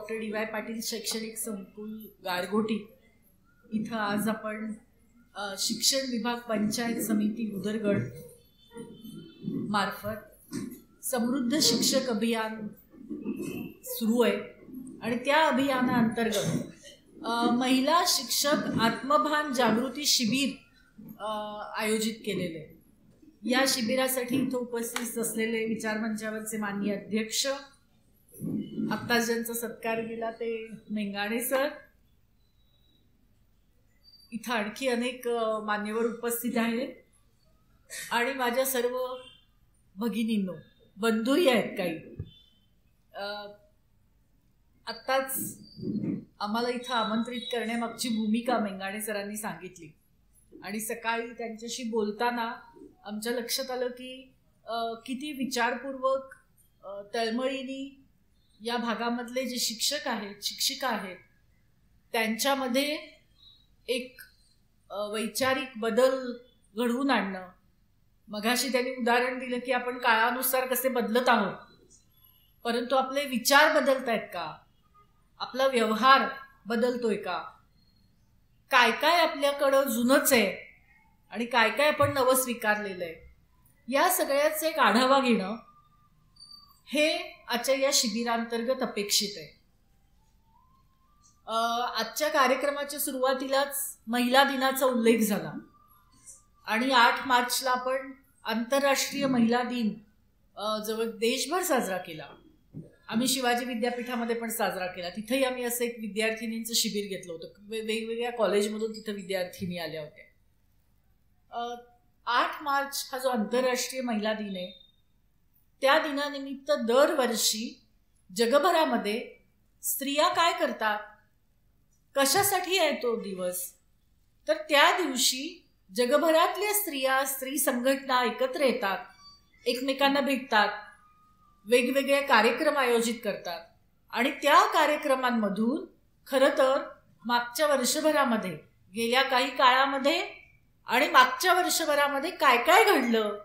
Doctor DY. Patil शैक्षणिक संकुल गारगोटी इथं आज आपण शिक्षण विभाग पंचायत समिती उदरगड मार्फत समृद्ध शिक्षक अभियान सुरू आहे आणि त्या अभियानाअंतर्गत महिला शिक्षक आत्मभान जागृती शिबिर आयोजित केलेले आहे. या शिबिरासाठी इथं उपस्थित असलेले विचारमंचावरचे माननीय अध्यक्ष, आत्ता ज्यांचा सत्कार केला ते मेंगाणे सर, इथं आणखी अनेक मान्यवर उपस्थित आहेत आणि माझ्या सर्व भगिनींनो, बंधूही आहेत काही. आत्ताच आम्हाला इथं आमंत्रित करण्यामागची भूमिका मेंगाणे सरांनी सांगितली आणि सकाळी त्यांच्याशी बोलताना आमच्या लक्षात आलं की किती विचारपूर्वक तळमळीनी या भागामधले जे शिक्षक आहेत, शिक्षिका आहेत, त्यांच्यामध्ये एक वैचारिक बदल घडवून आणणं. मगाशी त्यांनी उदाहरण दिलं की आपण काळानुसार कसे बदलत आहोत, परंतु आपले विचार बदलत आहेत का, आपला व्यवहार बदलतोय का, काय काय आपल्याकडं जुनंच आहे आणि काय काय आपण नवं स्वीकारलेलं आहे, या सगळ्याचा एक आढावा घेणं हे आजच्या या शिबिरांतर्गत अपेक्षित आहे. आजच्या कार्यक्रमाच्या सुरुवातीलाच महिला दिनाचा उल्लेख झाला आणि 8 मार्चला आपण आंतरराष्ट्रीय महिला दिन जवळ देशभर साजरा केला. आम्ही शिवाजी विद्यापीठामध्ये पण साजरा केला. तिथंही आम्ही असं एक विद्यार्थिनींचं शिबिर घेतलं होतं. वेगवेगळ्या कॉलेजमधून तिथं विद्यार्थिनी आल्या होत्या. 8 मार्च हा जो आंतरराष्ट्रीय महिला दिन आहे, त्या दिनानिमित्त दरवर्षी जगभरामध्ये स्त्रिया काय करतात, कशासाठी आहे तो दिवस, तर त्या दिवशी जगभरातल्या स्त्रिया, स्त्री संघटना एकत्र येतात, एकमेकांना भेटतात, वेगवेगळे कार्यक्रम आयोजित करतात आणि त्या कार्यक्रमांमधून खरं तर मागच्या वर्षभरामध्ये, गेल्या काही काळामध्ये आणि मागच्या वर्षभरामध्ये काय काय घडलं,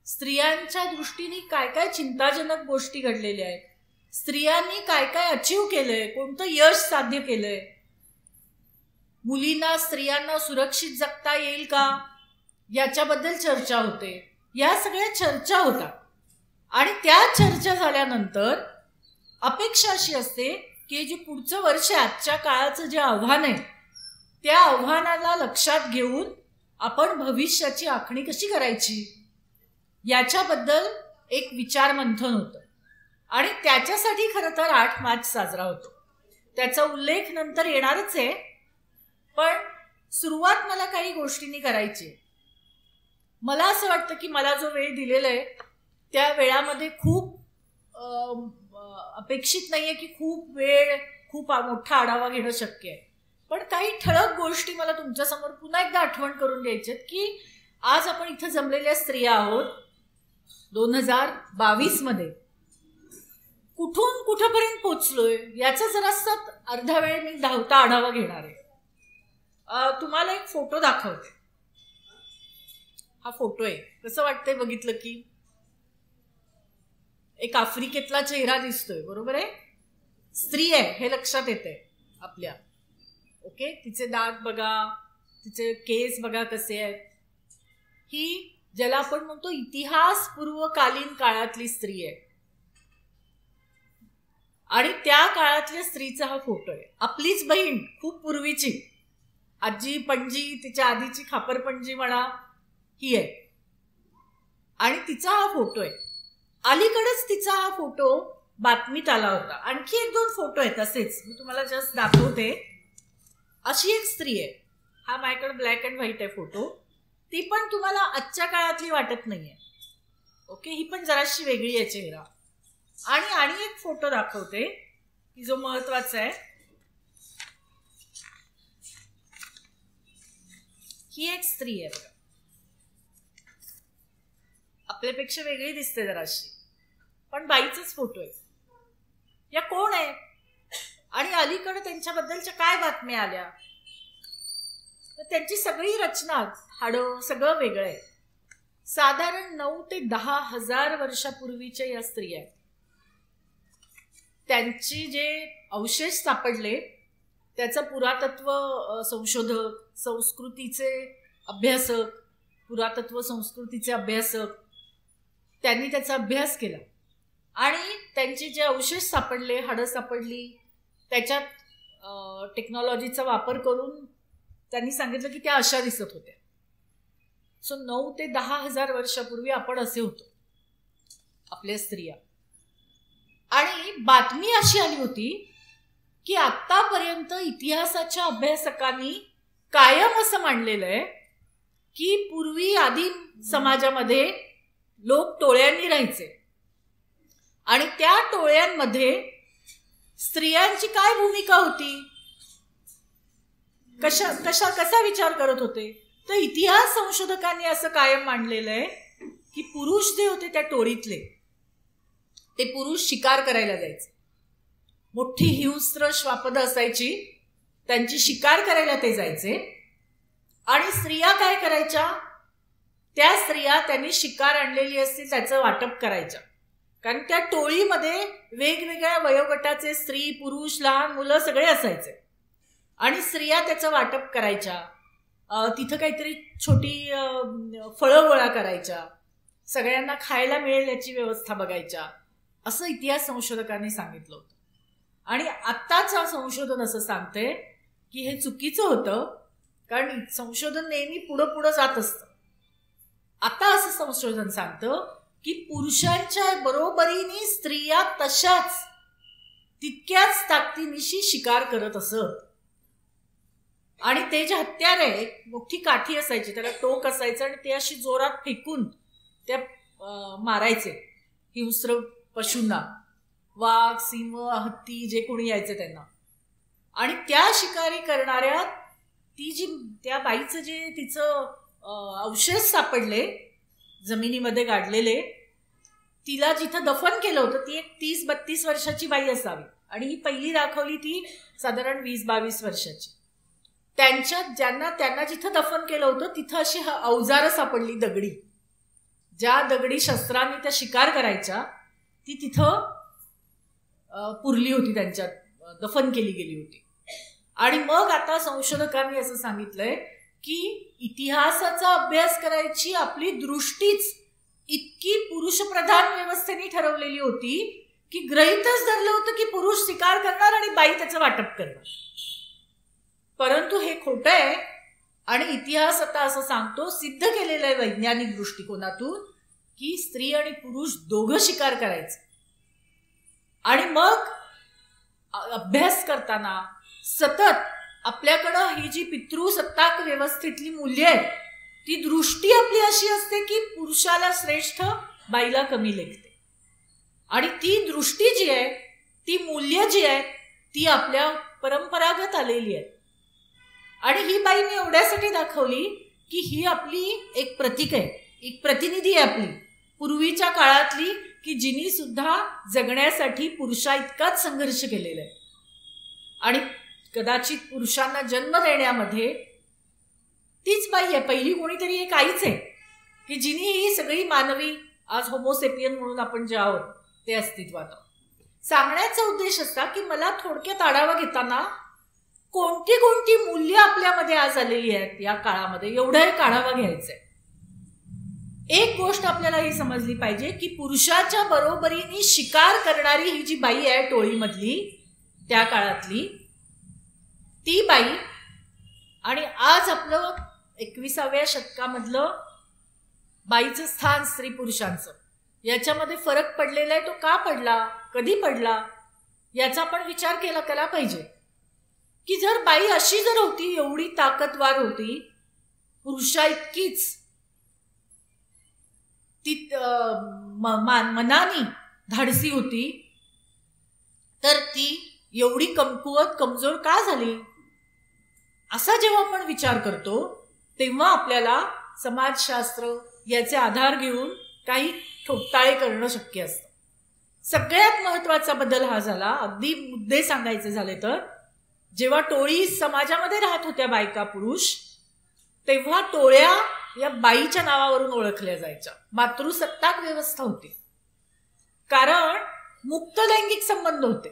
स्त्रियांच्या दृष्टीने काय काय चिंताजनक गोष्टी घडलेल्या आहेत, स्त्रियांनी काय काय अचीव केलंय, कोणतं यश साध्य केलंय, मुलींना, स्त्रियांना सुरक्षित जगता येईल का, याच्याबद्दल चर्चा होते. या सगळ्या चर्चा होतात आणि त्या चर्चा झाल्यानंतर अपेक्षा अशी असते की जे पुढचं वर्ष, आजच्या काळाचं जे आव्हान आहे, त्या आव्हानाला लक्षात घेऊन आपण भविष्याची आखणी कशी करायची याच्याबद्दल एक विचार मंथन होतं आणि त्याच्यासाठी खरं तर 8 मार्च साजरा होतो. त्याचा उल्लेख नंतर येणारच आहे, पण सुरुवात मला काही गोष्टींनी करायची. मला असं वाटतं की मला जो वेळ दिलेला आहे त्या वेळामध्ये खूप अपेक्षित नाही आहे की खूप वेळ, खूप मोठा आढावा घेणं शक्य आहे, पण काही ठळक गोष्टी मला तुमच्यासमोर पुन्हा एकदा आठवण करून द्यायच्यात की आज आपण इथं जमलेल्या स्त्रिया आहोत. 2022 मध्ये कुठून कुठपर्यंत पोचलोय याचा जरासा अर्धा वेळ मी धावता आढावा घेणार आहे. तुम्हाला एक फोटो दाखवते. हा फोटो आहे. कसं वाटतंय बघितलं की? एक आफ्रिकेतला चेहरा दिसतोय, बरोबर आहे? स्त्री आहे हे लक्षात येतंय आपल्या. ओके, तिचे दात बघा, तिचे केस बघा कसे आहेत. ही ज्याला आपण म्हणतो इतिहास पूर्वकालीन काळातली स्त्री आहे आणि त्या काळातल्या स्त्रीचा हा फोटो आहे. आपलीच बहीण, खूप पूर्वीची आजी पणजी, तिच्या आधीची खापर पणजी म्हणा, ही आहे आणि तिचा हा फोटो आहे. अलीकडेच तिचा हा फोटो बातमीत आला होता. आणखी 1-2 फोटो आहेत असेच, मी तुम्हाला जस्ट दाखवते. अशी एक स्त्री आहे. हा माझ्याकडे ब्लॅक अँड व्हाईट आहे फोटो. ती पण तुम्हाला आजच्या काळातली वाटत नाहीये. ओके, ही पण जराशी वेगळी आहे चेहरा. आणि एक फोटो दाखवते की जो महत्वाचा आहे. ही एक स्त्री आहे बघा, आपल्यापेक्षा वेगळी दिसते जराशी, पण बाईचाच फोटो आहे. या कोण आहे आणि अलीकडे त्यांच्याबद्दलच्या काय बातम्या आल्या, तर त्यांची सगळी रचना, हाडं सगळं वेगळं आहे. साधारण 9 ते 10 हजार वर्षापूर्वीच्या या स्त्रिया आहेत. त्यांची जे अवशेष सापडले त्याचा पुरातत्व संशोधक, संस्कृतीचे अभ्यासक, पुरातत्व संस्कृतीचे अभ्यासक त्यांनी त्याचा अभ्यास केला आणि त्यांचे जे अवशेष सापडले, हाडं सापडली, त्याच्यात टेक्नॉलॉजीचा वापर करून त्यांनी सांगितलं की त्या अशा दिसत होत्या. सो 9 ते 10 हजार वर्षापूर्वी आपण असे होतो आपल्या स्त्रिया. आणि बातमी अशी आली होती की आतापर्यंत इतिहासाच्या अभ्यासकांनी कायम असं मांडलेलं आहे की पूर्वी आदिम समाजामध्ये लोक टोळ्यांनी राहायचे आणि त्या टोळ्यांमध्ये स्त्रियांची काय भूमिका होती, कसा विचार करत होते. तर इतिहास संशोधकांनी असं कायम मांडलेलं आहे की पुरुष जे होते त्या टोळीतले ते पुरुष शिकार करायला जायचे. मोठी हिंस्त्र श्वापद असायची, त्यांची शिकार करायला ते जायचे. आणि स्त्रिया काय करायच्या, त्या स्त्रिया त्यांनी शिकार आणलेली असते त्याचं वाटप करायच्या. कारण त्या टोळीमध्ये वेगवेगळ्या वयोगटाचे स्त्री, पुरुष, लहान मुलं सगळे असायचे आणि स्त्रिया त्याचं वाटप करायच्या. तिथं काहीतरी छोटी फळं गोळा करायच्या, सगळ्यांना खायला मिळेल याची व्यवस्था बघायच्या, असं इतिहास संशोधकांनी सांगितलं होतं. आणि आत्ताचं संशोधन असं सांगते की हे चुकीचं होतं, कारण संशोधन नेहमी पुढं पुढं जात असतं. आता असं संशोधन सांगतं की पुरुषांच्या बरोबरीने स्त्रिया तशाच तितक्याच ताकदीनिशी शिकार करत असत. आणि ते जे हत्यार आहे, एक मोठी काठी असायची, त्याला टोक असायचं आणि ते अशी जोरात फेकून त्या मारायचे हिंस्र पशूंना, वाघ, सिंह, हत्ती जे कोणी यायचे त्यांना. आणि त्या शिकारी करणाऱ्या त्या बाईचं जे तिचं अवशेष सापडले जमिनीमध्ये गाडलेले, तिला जिथं दफन केलं होतं ती एक 30-32 वर्षाची बाई असावी आणि ही पहिली दाखवली ती साधारण 20-22 वर्षाची. त्यांना जिथं दफन केलं होतं तिथं अशी अवजारं सापडली दगडी, ज्या दगडी शस्त्रांनी त्या शिकार करायच्या, ती तिथं पुरली होती, त्यांच्यात दफन केली गेली होती. आणि मग आता संशोधकांनी असं सांगितलंय की इतिहासाचा अभ्यास करायची आपली दृष्टीच इतकी पुरुषप्रधान व्यवस्थेने ठरवलेली होती की गृहीतच धरलं होतं की पुरुष शिकार करणार आणि बाई त्याचं वाटप करणार. परंतु हे खोटं आहे आणि इतिहास आता असं सांगतो, सिद्ध केलेलं आहे वैज्ञानिक दृष्टिकोनातून, की स्त्री आणि पुरुष दोघं शिकार करायचं. आणि मग अभ्यास करताना सतत आपल्याकडं ही जी पितृसत्ताक व्यवस्थेतली मूल्य आहेत, ती दृष्टी आपली अशी असते की पुरुषाला श्रेष्ठ, बाईला कमी लेखते. आणि ती दृष्टी जी आहे, ती मूल्य जी आहे, ती आपल्या परंपरागत आलेली आहे. आणि ही बाई मी एवढ्यासाठी दाखवली की ही आपली एक प्रतीक आहे, एक प्रतिनिधी आहे आपली पूर्वीच्या काळातली, की जिनी सुद्धा जगण्यासाठी पुरुषा इतकाच संघर्ष केलेला आहे. आणि कदाचित पुरुषांना जन्म देण्यामध्ये तीच बाई आहे, पहिली कोणीतरी एक आईच आहे की जिनी ही सगळी मानवी, आज होमोसेपियन म्हणून आपण जे आहोत ते अस्तित्वात आहोत. सांगण्याचा उद्देश असा की मला थोडक्यात आढावा घेताना कोणती कोणती मूल्य आपल्यामध्ये आज आलेली आहेत या काळामध्ये, एवढा एक आढावा घ्यायचा आहे. एक गोष्ट आपल्याला ही समजली पाहिजे की पुरुषाच्या बरोबरीने शिकार करणारी ही जी बाई आहे टोळीमधली, त्या काळातली ती बाई, आणि आज आपलं 21व्या शतकामधलं बाईचं स्थान स्त्री पुरुषांचं, याच्यामध्ये फरक पडलेला आहे. तो का पडला, कधी पडला, याचा आपण विचार केला पाहिजे. की जर बाई अशी जर होती, एवढी ताकदवार होती, पुरुषा इतकीच ती मनानी धाडसी होती, तर ती एवढी कमकुवत, कमजोर का झाली, असा जेव्हा आपण विचार करतो तेव्हा आपल्याला समाजशास्त्र याचे आधार घेऊन काही ठोकताळे करणं शक्य असतं. सगळ्यात महत्वाचा बदल हा झाला, अगदी मुद्दे सांगायचे झाले तर, जेव्हा टोळी समाजामध्ये राहत होत्या बायका पुरुष, तेव्हा टोळ्या या बाईच्या नावावरून ओळखल्या जायच्या. मातृसत्ताक व्यवस्था होती. कारण मुक्त लैंगिक संबंध होते.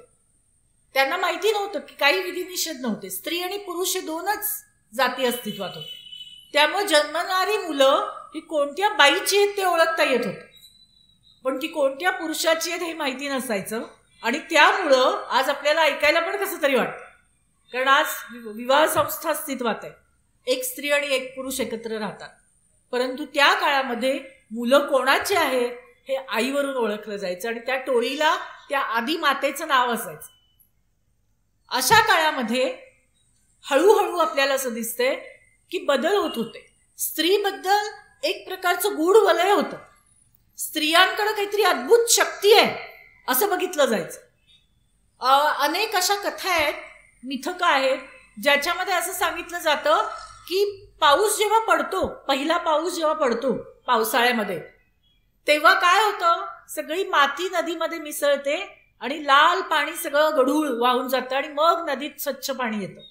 त्यांना माहिती नव्हतं की काही विधिनिषेध नव्हते. स्त्री आणि पुरुष हे दोनच जाती अस्तित्वात होते. त्यामुळे जन्मणारी मुलं ही कोणत्या बाईची आहेत ते ओळखता येत होतं, पण ती कोणत्या पुरुषाची आहेत हे माहिती नसायचं. आणि त्यामुळं आज आपल्याला ऐकायला पण कसं तरी वाटतं, कारण आज विवाह संस्था अस्तित्वात आहे. एक स्त्री आणि एक पुरुष एकत्र राहतात, परंतु त्या काळामध्ये मुलं कोणाची आहे हे आईवरून ओळखलं जायचं आणि त्या टोळीला त्या आदी मातेचं नाव असायचं. अशा काळामध्ये हळूहळू आपल्याला असं दिसतंय की बदल होत होते. स्त्रीबद्दल एक प्रकारचं गूढ वलय होतं. स्त्रियांकडे काहीतरी अद्भुत शक्ती आहे असं बघितलं जायचं. अनेक अशा कथा आहेत, मिथकं आहेत, ज्याच्यामध्ये असं सांगितलं जातं की पाऊस जेव्हा पडतो, पहिला पाऊस जेव्हा पडतो पावसाळ्यामध्ये, तेव्हा काय होतं, सगळी माती नदीमध्ये मिसळते आणि लाल पाणी सगळं गढूळ वाहून जातं आणि मग नदीत स्वच्छ पाणी येतं.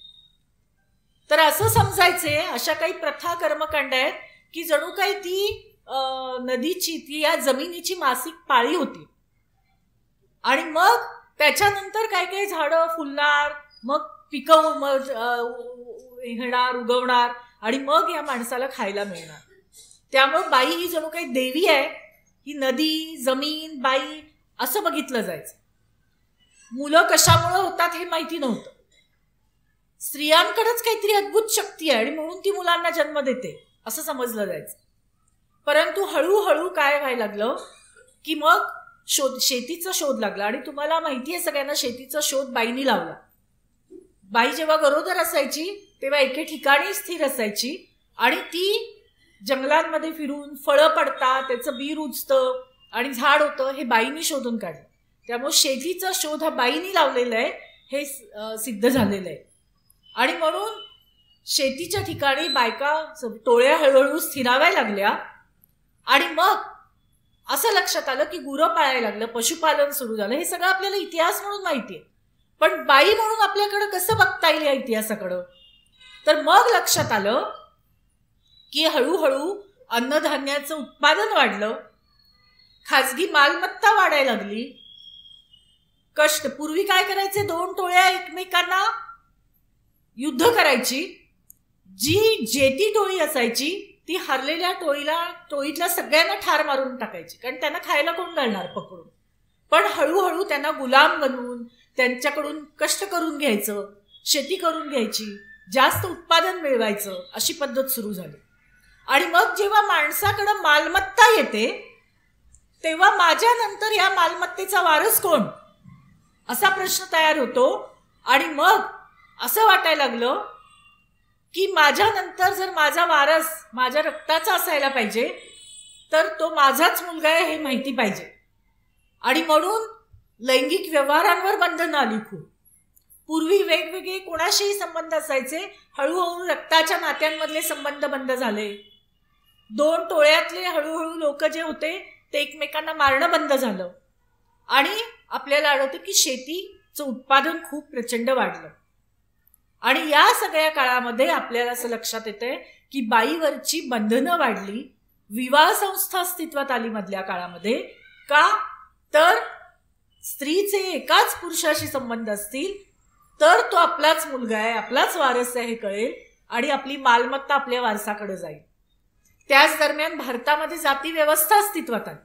तर असं समजायचे, अशा काही प्रथा कर्मकांड आहेत की जणू काही ती नदीची, ती या जमिनीची मासिक पाळी होती. आणि मग त्याच्यानंतर काय काही झाडं फुलणार, मग पिकं येणार, उगवणार आणि मग या माणसाला खायला मिळणार. त्यामुळे बाई ही जणू काही देवी आहे. ही नदी, जमीन, बाई असं बघितलं जायचं. मुलं कशामुळे होतात हे माहिती नव्हतं. स्त्रियांकडेच काहीतरी अद्भुत शक्ती आहे आणि म्हणून ती मुलांना जन्म देते असं समजलं जायचं. परंतु हळूहळू काय व्हायला लागलं की मग शेतीचा शोध लागला. आणि तुम्हाला माहिती आहे सगळ्यांना, शेतीचा शोध बाईनी लावला. बाई जेव्हा गरोदर असायची तेव्हा एके ठिकाणी स्थिर असायची आणि ती जंगलांमध्ये फिरून फळं पडतात, त्याचं बी रुजतं आणि झाड होतं हे बाईनी शोधून काढलं. त्यामुळे शेतीचा शोध हा बाईनी लावलेला आहे हे सिद्ध झालेलं आहे. आणि म्हणून शेतीच्या ठिकाणी बायका टोळ्या हळूहळू स्थिराव्या लागल्या. आणि मग असं लक्षात आलं की गुरं पाळायला लागलं, पशुपालन सुरू झालं. हे सगळं आपल्याला इतिहास म्हणून माहिती आहे, पण बाई म्हणून आपल्याकडं कसं बघता येईल या इतिहासाकडं. तर मग लक्षात आलं की हळूहळू अन्नधान्याचं उत्पादन वाढलं, खाजगी मालमत्ता वाढायला लागली. कष्ट, पूर्वी काय करायचे, दोन टोळ्या एकमेकांना युद्ध करायची. जी जेती टोळी असायची ती हरलेल्या टोळीतल्या सगळ्यांना ठार मारून टाकायची, कारण त्यांना खायला कोण घालणार पकडून. पण हळूहळू त्यांना गुलाम बनवून त्यांच्याकडून कष्ट करून घ्यायचं, शेती करून घ्यायची, जास्त उत्पादन मिळवायचं, अशी पद्धत सुरू झाली. आणि मग जेव्हा माणसाकडं मालमत्ता येते तेव्हा माझ्यानंतर या मालमत्तेचा वारस कोण असा प्रश्न तयार होतो. आणि मग असं वाटायला लागलं की माझ्यानंतर जर माझा वारस माझ्या रक्ताचा असायला पाहिजे तर तो माझाच मुलगा आहे हे माहिती पाहिजे. आणि म्हणून लैंगिक व्यवहारांवर बंधनं आली खूप. पूर्वी वेगवेगळे कोणाशीही संबंध असायचे, हळूहळू रक्ताच्या नात्यांमधले संबंध बंद झाले. दोन टोळ्यातले हळूहळू लोक जे होते ते एकमेकांना मारणं बंद झालं. आणि आपल्याला आढळतं की शेतीचं उत्पादन खूप प्रचंड वाढलं. आणि या सगळ्या काळामध्ये आपल्याला असं लक्षात येतंय की बाईवरची बंधनं वाढली. विवाह संस्था अस्तित्वात आली मधल्या काळामध्ये. का तर स्त्रीचे एकाच पुरुषाशी संबंध असतील तर तो आपलाच मुलगा आहे, आपलाच वारस आहे हे कळेल आणि आपली मालमत्ता आपल्या वारसाकडे जाईल. त्याच दरम्यान भारतामध्ये जाती व्यवस्था अस्तित्वात आली.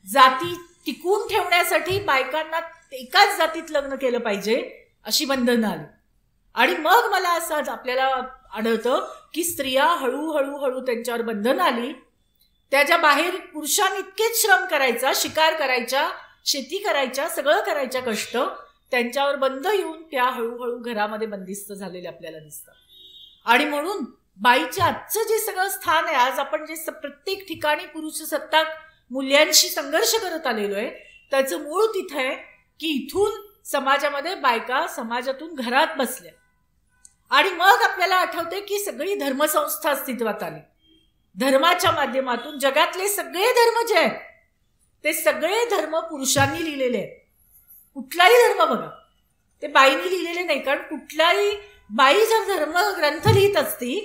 जाती टिकून ठेवण्यासाठी बायकांना एकाच जातीत लग्न केलं पाहिजे अशी बंधनं आली. आणि मग मला असं आपल्याला आढळतं की स्त्रिया हळूहळू हळू त्यांच्यावर बंधनं आली. त्याच्या बाहेर पुरुषांनी इतकेच श्रम करायचा, शिकार करायच्या, शेती करायच्या, सगळं करायच्या कष्ट, त्यांच्यावर बंद येऊन त्या हळूहळू घरामध्ये बंदिस्त झालेले आपल्याला दिसतात. आणि म्हणून बाईच्या आजचं जे सगळं स्थान आहे, आज आपण जे प्रत्येक ठिकाणी पुरुष सत्ताक मूल्यांशी संघर्ष करत आलेलो आहे, त्याचं मूळ तिथं आहे की इथून समाजामध्ये बायका समाजातून घरात बसल्या. आणि मग आपल्याला आठवते की सगळी धर्मसंस्था अस्तित्वात आली. धर्माच्या माध्यमातून जगातले सगळे धर्म जे आहेत ते सगळे धर्म पुरुषांनी लिहिलेले आहेत. कुठलाही धर्म बघा ते बाईंनी लिहिलेले नाही, कारण कुठलाही बाई जर धर्म ग्रंथ लिहित असती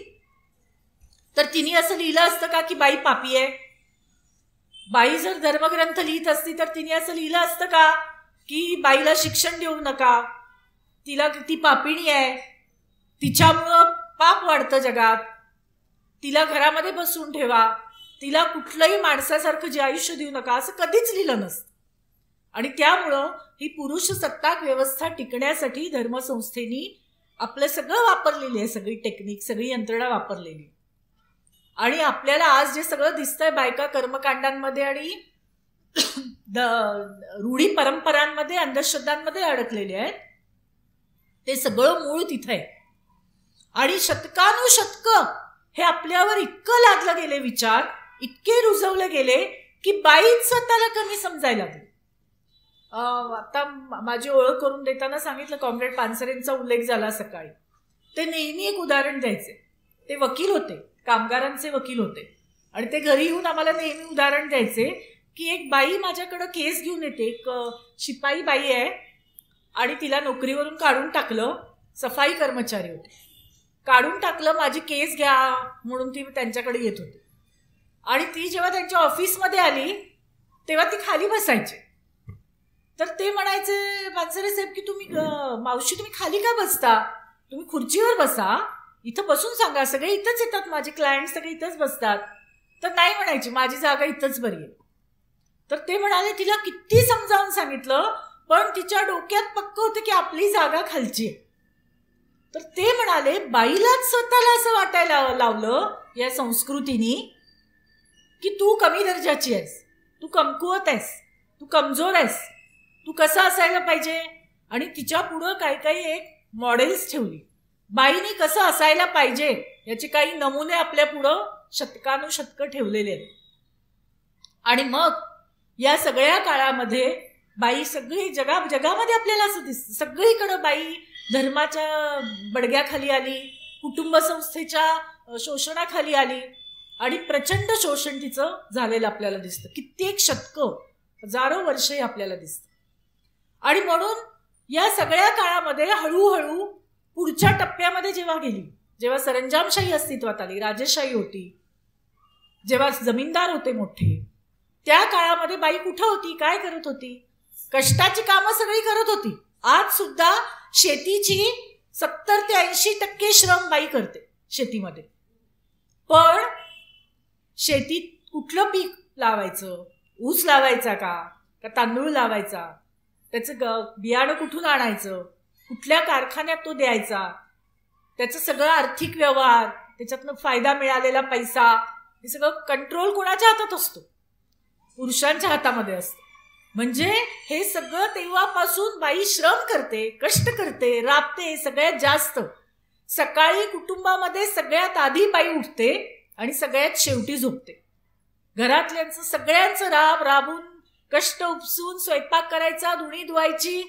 तर तिने असं लिहिलं असतं का की बाई पापी आहे? बाई जर धर्मग्रंथ लिहित असती तर तिने असं लिहिलं असतं का की बाईला शिक्षण देऊ नका, तिला ती पापिणी आहे, तिच्यामुळं पाप वाढतं जगात, तिला घरामध्ये बसून ठेवा, तिला कुठलंही माणसासारखं जे आयुष्य देऊ नका, असं कधीच लिहिलं नसतं. आणि त्यामुळं ही पुरुष सत्ताक व्यवस्था टिकण्यासाठी धर्मसंस्थेनी आपलं सगळं वापरलेली आहे, सगळी टेक्निक, सगळी यंत्रणा वापरलेली. आणि आपल्याला आज जे सगळं दिसतंय, बायका कर्मकांडांमध्ये आणि रूढी परंपरांमध्ये, अंधश्रद्धांमध्ये अडकलेले आहेत, ते सगळं मूळ तिथं आहे. आणि शतकानुशतक हे आपल्यावर इतकं लादलं गेले विचार, इतके रुजवले गेले की बाईच स्वतःला कमी समजायला लागली. आता माझी ओळख करून देताना सांगितलं, कॉम्रेड पानसरेंचा उल्लेख झाला सकाळी. ते नेहमी एक उदाहरण द्यायचे. ते वकील होते, कामगारांचे वकील होते, आणि ते घरी येऊन आम्हाला नेहमी उदाहरण द्यायचे की एक बाई माझ्याकडं केस घेऊन येते, एक शिपाई बाई आहे आणि तिला नोकरीवरून काढून टाकलं, सफाई कर्मचारी होते, काढून टाकलं, माझी केस घ्या म्हणून ती त्यांच्याकडे येत होती. आणि ती जेव्हा त्यांच्या ऑफिसमध्ये आली तेव्हा ती खाली बसायची. तर ते म्हणायचे, पानसरे साहेब, की तुम्ही मावशी तुम्ही खाली का बसता, तुम्ही खुर्चीवर बसा, इथं बसून सांगा, सगळे इथंच येतात, माझे क्लायंट सगळे इथंच बसतात. तर नाही म्हणायची, माझी जागा इथंच बरी आहे. तर ते म्हणाले, तिला किती समजावून सांगितलं पण तिच्या डोक्यात पक्क होतं की आपली जागा खालची आहे. तर ते म्हणाले, बाईलाच स्वतःला असं वाटायला लावलं या संस्कृतीनी की तू कमी दर्जाची आहेस, तू कमकुवत आहेस, तू कमजोर आहेस, तू कसं असायला पाहिजे. आणि तिच्या पुढं काही एक मॉडेल्स ठेवली, बाईनी कसं असायला पाहिजे याचे काही नमुने आपल्या पुढं शतकानुशतकं ठेवलेले आहेत. आणि मग या सगळ्या काळामध्ये बाई सगळी जगामध्ये आपल्याला असं दिसतं, सगळीकडं बाई धर्माच्या बडग्याखाली आली, कुटुंब संस्थेच्या शोषणाखाली आली आणि प्रचंड शोषण तिचं झालेलं आपल्याला दिसतं. कित्येक शतकं, हजारो वर्षही आपल्याला दिसतं. आणि म्हणून या सगळ्या काळामध्ये हळूहळू पुढच्या टप्प्यामध्ये जेव्हा गेली, जेव्हा सरंजामशाही अस्तित्वात आली, राजेशाही होती, जेव्हा जमीनदार होते मोठे, त्या काळामध्ये बाई कुठं होती, काय करत होती, कष्टाची कामं सगळी करत होती. आज सुद्धा शेतीची 70 ते 80% श्रम बाई करते शेतीमध्ये. पण शेतीत कुठलं पीक लावायचं, ऊस लावायचा का तांदूळ लावायचा, त्याचं बियाणं कुठून आणायचं, कुठल्या कारखान्यात तो द्यायचा, त्याचं सगळं आर्थिक व्यवहार, त्याच्यातनं फायदा मिळालेला पैसा, हे सगळं कंट्रोल कोणाच्या हातात असतो, पुरुषांच्या हातामध्ये असतं. म्हणजे हे सगळं तेव्हापासून बाई श्रम करते, कष्ट करते, राबते. सगळ्यात जास्त सकाळी कुटुंबामध्ये सगळ्यात आधी बाई उठते आणि सगळ्यात शेवटी झोपते. घरातल्यांचं सगळ्यांचं राबून कष्ट उपसून स्वयंपाक करायचा, धुणी धुवायची,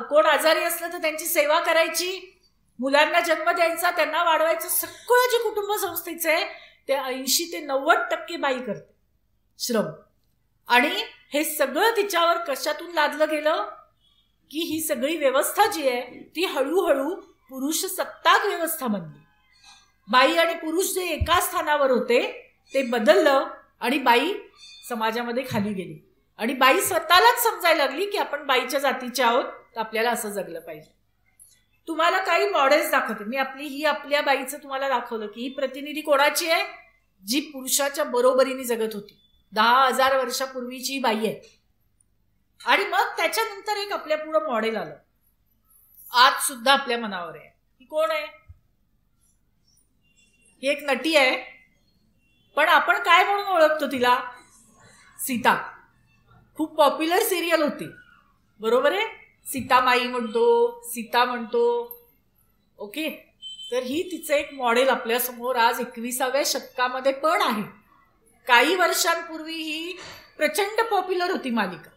कोण आजारी असलं तर त्यांची सेवा करायची, मुलांना जन्म द्यायचा, त्यांना वाढवायचं, सगळं जे कुटुंब संस्थेचं आहे ते 80 ते 90% बाई करते श्रम. आणि हे सगळं तिच्यावर कशातून लादलं गेलं की ही सगळी व्यवस्था जी आहे ती हळूहळू पुरुष सत्ताक व्यवस्था बनली. बाई आणि पुरुष जे एका स्थानावर होते ते बदललं आणि बाई समाजामध्ये खाली गेली. आणि बाई स्वतःलाच समजायला लागली की आपण बाईच्या जातीचे आहोत, तर आपल्याला असं जगलं पाहिजे. तुम्हाला काही मॉडेल्स दाखवते मी. आपल्या बाईचं तुम्हाला दाखवलं की ही प्रतिनिधी कोणाची आहे, जी पुरुषाच्या बरोबरीने जगत होती. 10,000 वर्षापूर्वीची बाई आहे. आणि मग त्याच्यानंतर एक आपल्या पुढं मॉडेल आलं, आज सुद्धा आपल्या मनावर आहे. ही कोण आहे? ही एक नटी आहे, पण आपण काय म्हणून ओळखतो तिला? सीता. खूप पॉप्युलर सिरियल होती, बरोबर आहे. सीतामाई म्हणतो, सीता म्हणतो. ओके, तर ही तिचं एक मॉडेल आपल्यासमोर आज 21व्या शतकामध्ये पण आहे. काही वर्षांपूर्वी ही प्रचंड पॉप्युलर होती मालिका.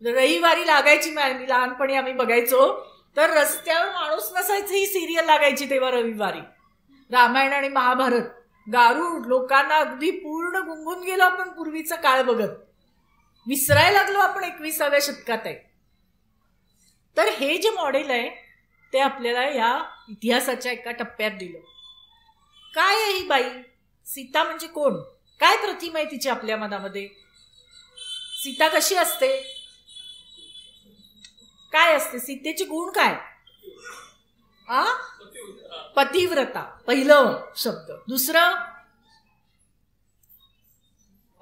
रविवारी लागायची, लहानपणी आम्ही बघायचो, तर रस्त्यावर माणूस नसायचं, ही सिरियल लागायची तेव्हा रविवारी. रामायण आणि महाभारत, गारुड, लोकांना अगदी पूर्ण गुंगून गेलो आपण पूर्वीचा काळ बघत. विसरायला लागलो आपण 21व्या शतकात आहे. तर हे जे मॉडेल आहे ते आपल्याला या इतिहासाच्या एका टप्प्यात दिलं. काय आहे ही बाई? सीता म्हणजे कोण? काय प्रतिमा आहे तिची आपल्या मनामध्ये? सीता कशी असते? काय असते? सीतेचे गुण काय? पतिव्रता, पहिलं शब्द. दुसरं,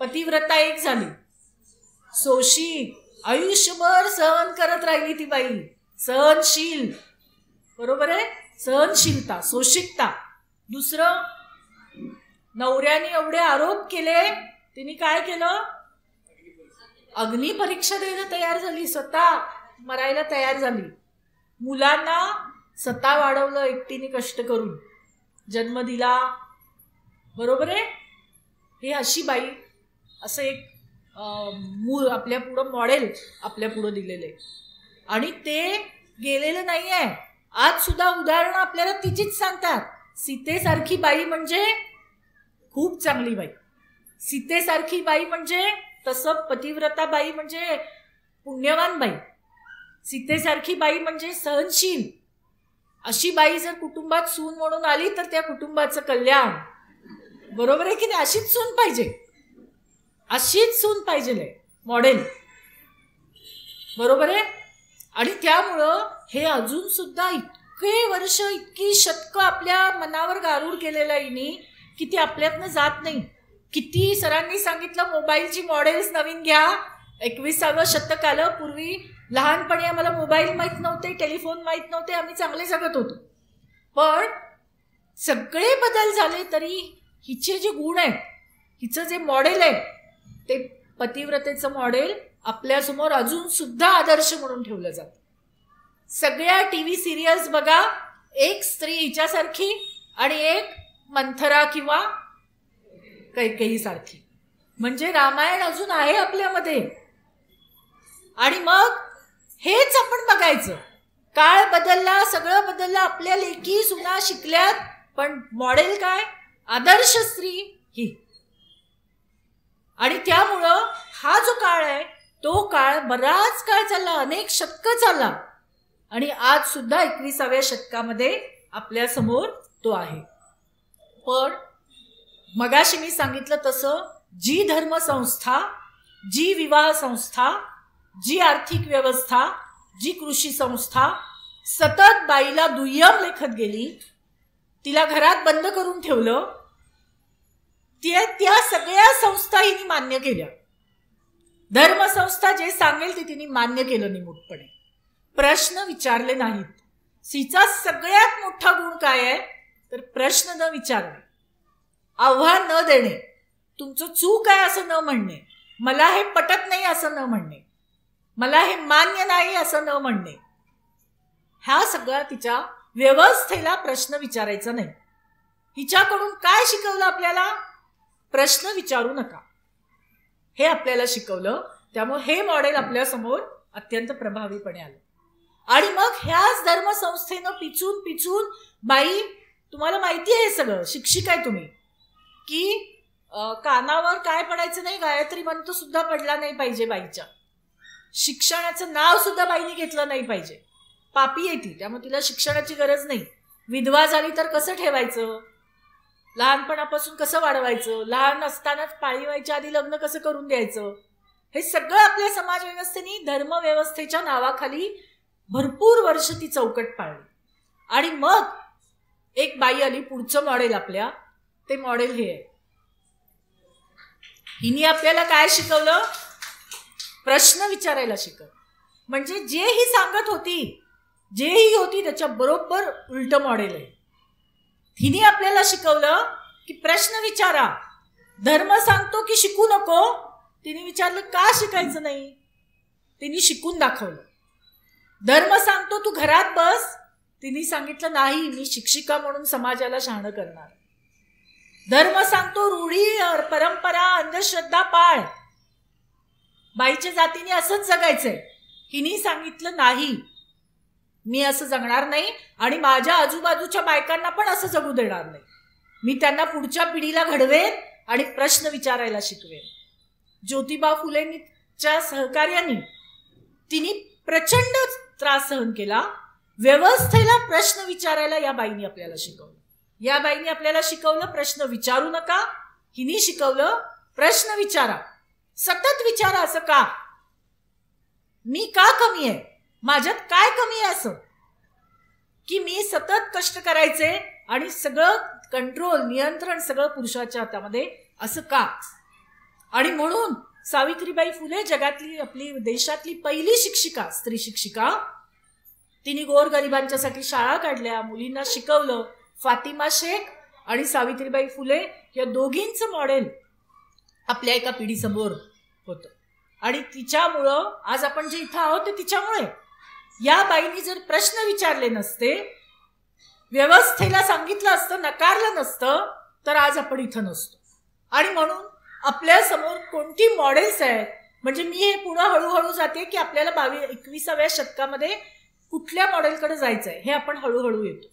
पतिव्रता एक झाली. सोशी, आयुष्यभर सहन करत राहिली ती बाई, सहनशील. बरोबर आहे, सहनशीलता, सोशिकता. दुसरं, नवऱ्याने एवढे आरोप केले, तिने काय केलं? अग्निपरीक्षा द्यायला तयार झाली, स्वतः मरायला तयार झाली. मुलांना स्वतः वाढवलं, एकटीने कष्ट करून जन्म दिला. बरोबर आहे. हे अशी बाई, असं एक मूळ आपल्या पुढं मॉडेल आपल्या पुढं दिलेलं आहे. आणि ते गेलेलं नाही आहे. आज सुद्धा उदाहरणं आपल्याला तिचीच सांगतात. सीतेसारखी बाई म्हणजे खूप चांगली बाई, सीतेसारखी बाई म्हणजे, तसं पतिव्रता बाई म्हणजे पुण्यवान बाई, सीतेसारखी बाई म्हणजे सहनशील. अशी बाई जर कुटुंबात सून म्हणून आली तर त्या कुटुंबाचं कल्याण. बरोबर आहे की नाही? अशीच सून पाहिजे, अशीच सून पाहिजे मॉडेल. बरोबर आहे. आणि त्यामुळं हे अजून सुद्धा इतके वर्ष, इतकी शतकं आपल्या मनावर गारूड केलेलं आहे की ती आपल्यातनं जात नाही. किती सरांनी सांगितलं मोबाईलची मॉडेल्स नवीन घ्या, 21वे शतक आलं. पूर्वी लहानपणी आम्हाला मोबाईल माहीत नव्हते, टेलिफोन माहीत नव्हते, आम्ही चांगले जगत होतो. पण सगळे बदल झाले तरी हिचे जे गुण आहेत, हिचं जे मॉडेल आहे, ते पतिव्रतेचं मॉडेल आपल्यासमोर अजून सुद्धा आदर्श म्हणून ठेवलं जातं. सगळ्या टीव्ही सिरियल्स बघा, एक स्त्री हिच्यासारखी आणि एक मंथरा किंवा कैकेयी सारखी. म्हणजे रामायण अजून आहे आपल्यामध्ये. आणि मग हेच आपण बघायचं. काळ बदलला, सगळं बदललं, आपल्या लेकी सुना शिकल्यात, पण मॉडेल काय? आदर्श स्त्री ही. आणि त्यामुळं हा जो काळ आहे तो काळ बराच काळ चालला, अनेक शतकं चालला. आणि आज सुद्धा 21व्या शतकामध्ये आपल्या समोर तो आहे. पण मगाशी मी सांगितलं तसं जी धर्मसंस्था, जी विवाह संस्था, जी आर्थिक व्यवस्था, जी कृषी संस्था सतत बाईला दुय्यम लेखत गेली, तिला घरात बंद करून ठेवलं, त्या सगळ्या संस्था हिने मान्य केल्या. धर्मसंस्था जे सांगेल ते तिने मान्य केलं निमूटपणे, प्रश्न विचारले नाहीत. तिचा सगळ्यात मोठा गुण काय आहे तर प्रश्न न विचारणे, आव्हान न देणे, तुमचं चूक आहे असं न म्हणणे, मला हे पटत नाही असं न म्हणणे, मला हे मान्य नाही असं न म्हणणे. ह्या सगळ्या तिच्या व्यवस्थेला प्रश्न विचारायचा नाही. हिच्याकडून काय शिकवलं आपल्याला? प्रश्न विचारू नका, हे आपल्याला शिकवलं. त्यामुळे हे मॉडेल आपल्या समोर अत्यंत प्रभावीपणे आलं. आणि मग ह्याच धर्मसंस्थेनं पिचून पिचून बाई, तुम्हाला माहिती आहे सगळं, शिक्षिक आहे तुम्ही, की कानावर काय पडायचं नाही, गायत्री मंत्र सुद्धा पडला नाही पाहिजे बाईच्या, शिक्षणाचं नाव सुद्धा बाईने घेतलं नाही पाहिजे, पापी आहे ती, त्यामुळे तिला शिक्षणाची गरज नाही. विधवा झाली तर कसं ठेवायचं, लहानपणापासून कसं वाढवायचं, लहान असतानाच पाळी व्हायच्या आधी लग्न कसं करून द्यायचं, हे सगळं आपल्या समाज व्यवस्थेने धर्मव्यवस्थेच्या नावाखाली भरपूर वर्ष ती चौकट पाळली. आणि मग एक बाई आली, पुढचं मॉडेल आपल्या, ते मॉडेल हे आहे. हिने आपल्याला काय शिकवलं? प्रश्न विचारायला शिकवलं. म्हणजे जे ही सांगत होती, जेही होती त्याच्या बरोबर उलट मॉडेल आहे. हिने आपल्याला शिकवलं की प्रश्न विचारा. धर्म सांगतो की शिकू नको, तिने विचारलं का शिकायचं नाही, तिने शिकून दाखवलं. धर्म सांगतो तू घरात बस, तिने सांगितलं नाही, मी शिक्षिका म्हणून समाजाला शहाणं करणार. धर्म सांगतो रूढी, परंपरा, अंधश्रद्धा पाळ, बाईच्या जातीने असंच जगायचंय. हिने सांगितलं नाही, मी असं जगणार नाही आणि माझ्या आजूबाजूच्या बायकांना पण असं जगू देणार नाही. मी त्यांना पुढच्या पिढीला घडवेन आणि प्रश्न विचारायला शिकवेन. ज्योतिबा फुलेंच्या सहकार्याने तिने प्रचंड त्रास सहन केला. व्यवस्थेला प्रश्न विचारायला या बाईने आपल्याला शिकवलं. या बाईने आपल्याला शिकवलं प्रश्न विचारू नका, हिने शिकवलं प्रश्न विचारा, सतत विचारा. असं का, मी का कमी आहे, माझ्यात काय कमी आहे असं की मी सतत कष्ट करायचे आणि सगळं कंट्रोल, नियंत्रण सगळं पुरुषाच्या हातामध्ये, असं का? आणि म्हणून सावित्रीबाई फुले जगातली, आपली देशातली पहिली शिक्षिका, स्त्री शिक्षिका. तिने गोरगरिबांच्यासाठी शाळा काढल्या, मुलींना शिकवलं. फातिमा शेख आणि सावित्रीबाई फुले या दोघींचं मॉडेल आपल्या एका पिढीसमोर होतं. आणि तिच्यामुळं आज आपण जे इथं आहोत ते तिच्यामुळे. या बाईंनी जर प्रश्न विचारले नसते, व्यवस्थेला सांगितलं असतं, नकारलं नसतं, तर आज आपण इथं नसतो. आणि म्हणून आपल्या समोर कोणती मॉडेल्स आहेत, म्हणजे मी हे पुढं हळूहळू जाते की आपल्याला 21व्या शतकामध्ये कुठल्या मॉडेलकडे जायचंय हे आपण हळूहळू येतो.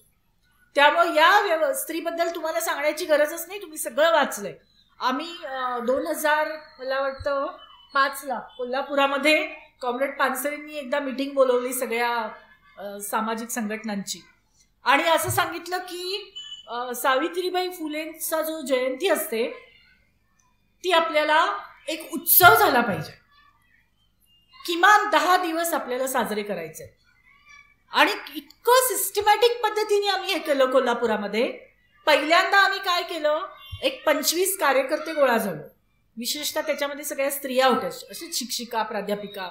त्यामुळे या स्त्रीबद्दल तुम्हाला सांगण्याची गरजच नाही, तुम्ही सगळं वाचलंय. आम्ही 2000 मला वाटतं 5ला कोल्हापुरामध्ये कॉम्रेड पानसरेंनी एकदा मीटिंग बोलवली सगळ्या सामाजिक संघटनांची, आणि असं सांगितलं की सावित्रीबाई फुलेंचा जो जयंती असते ती आपल्याला एक उत्सव झाला पाहिजे, किमान 10 दिवस आपल्याला साजरे करायचे. आणि इतकं सिस्टमॅटिक पद्धतीने आम्ही हे केलं कोल्हापुरामध्ये. पहिल्यांदा आम्ही काय केलं, एक 25 कार्यकर्ते गोळा झालो, विशेषतः त्याच्यामध्ये सगळ्या स्त्रिया होत्या, अशीच शिक्षिका, प्राध्यापिका.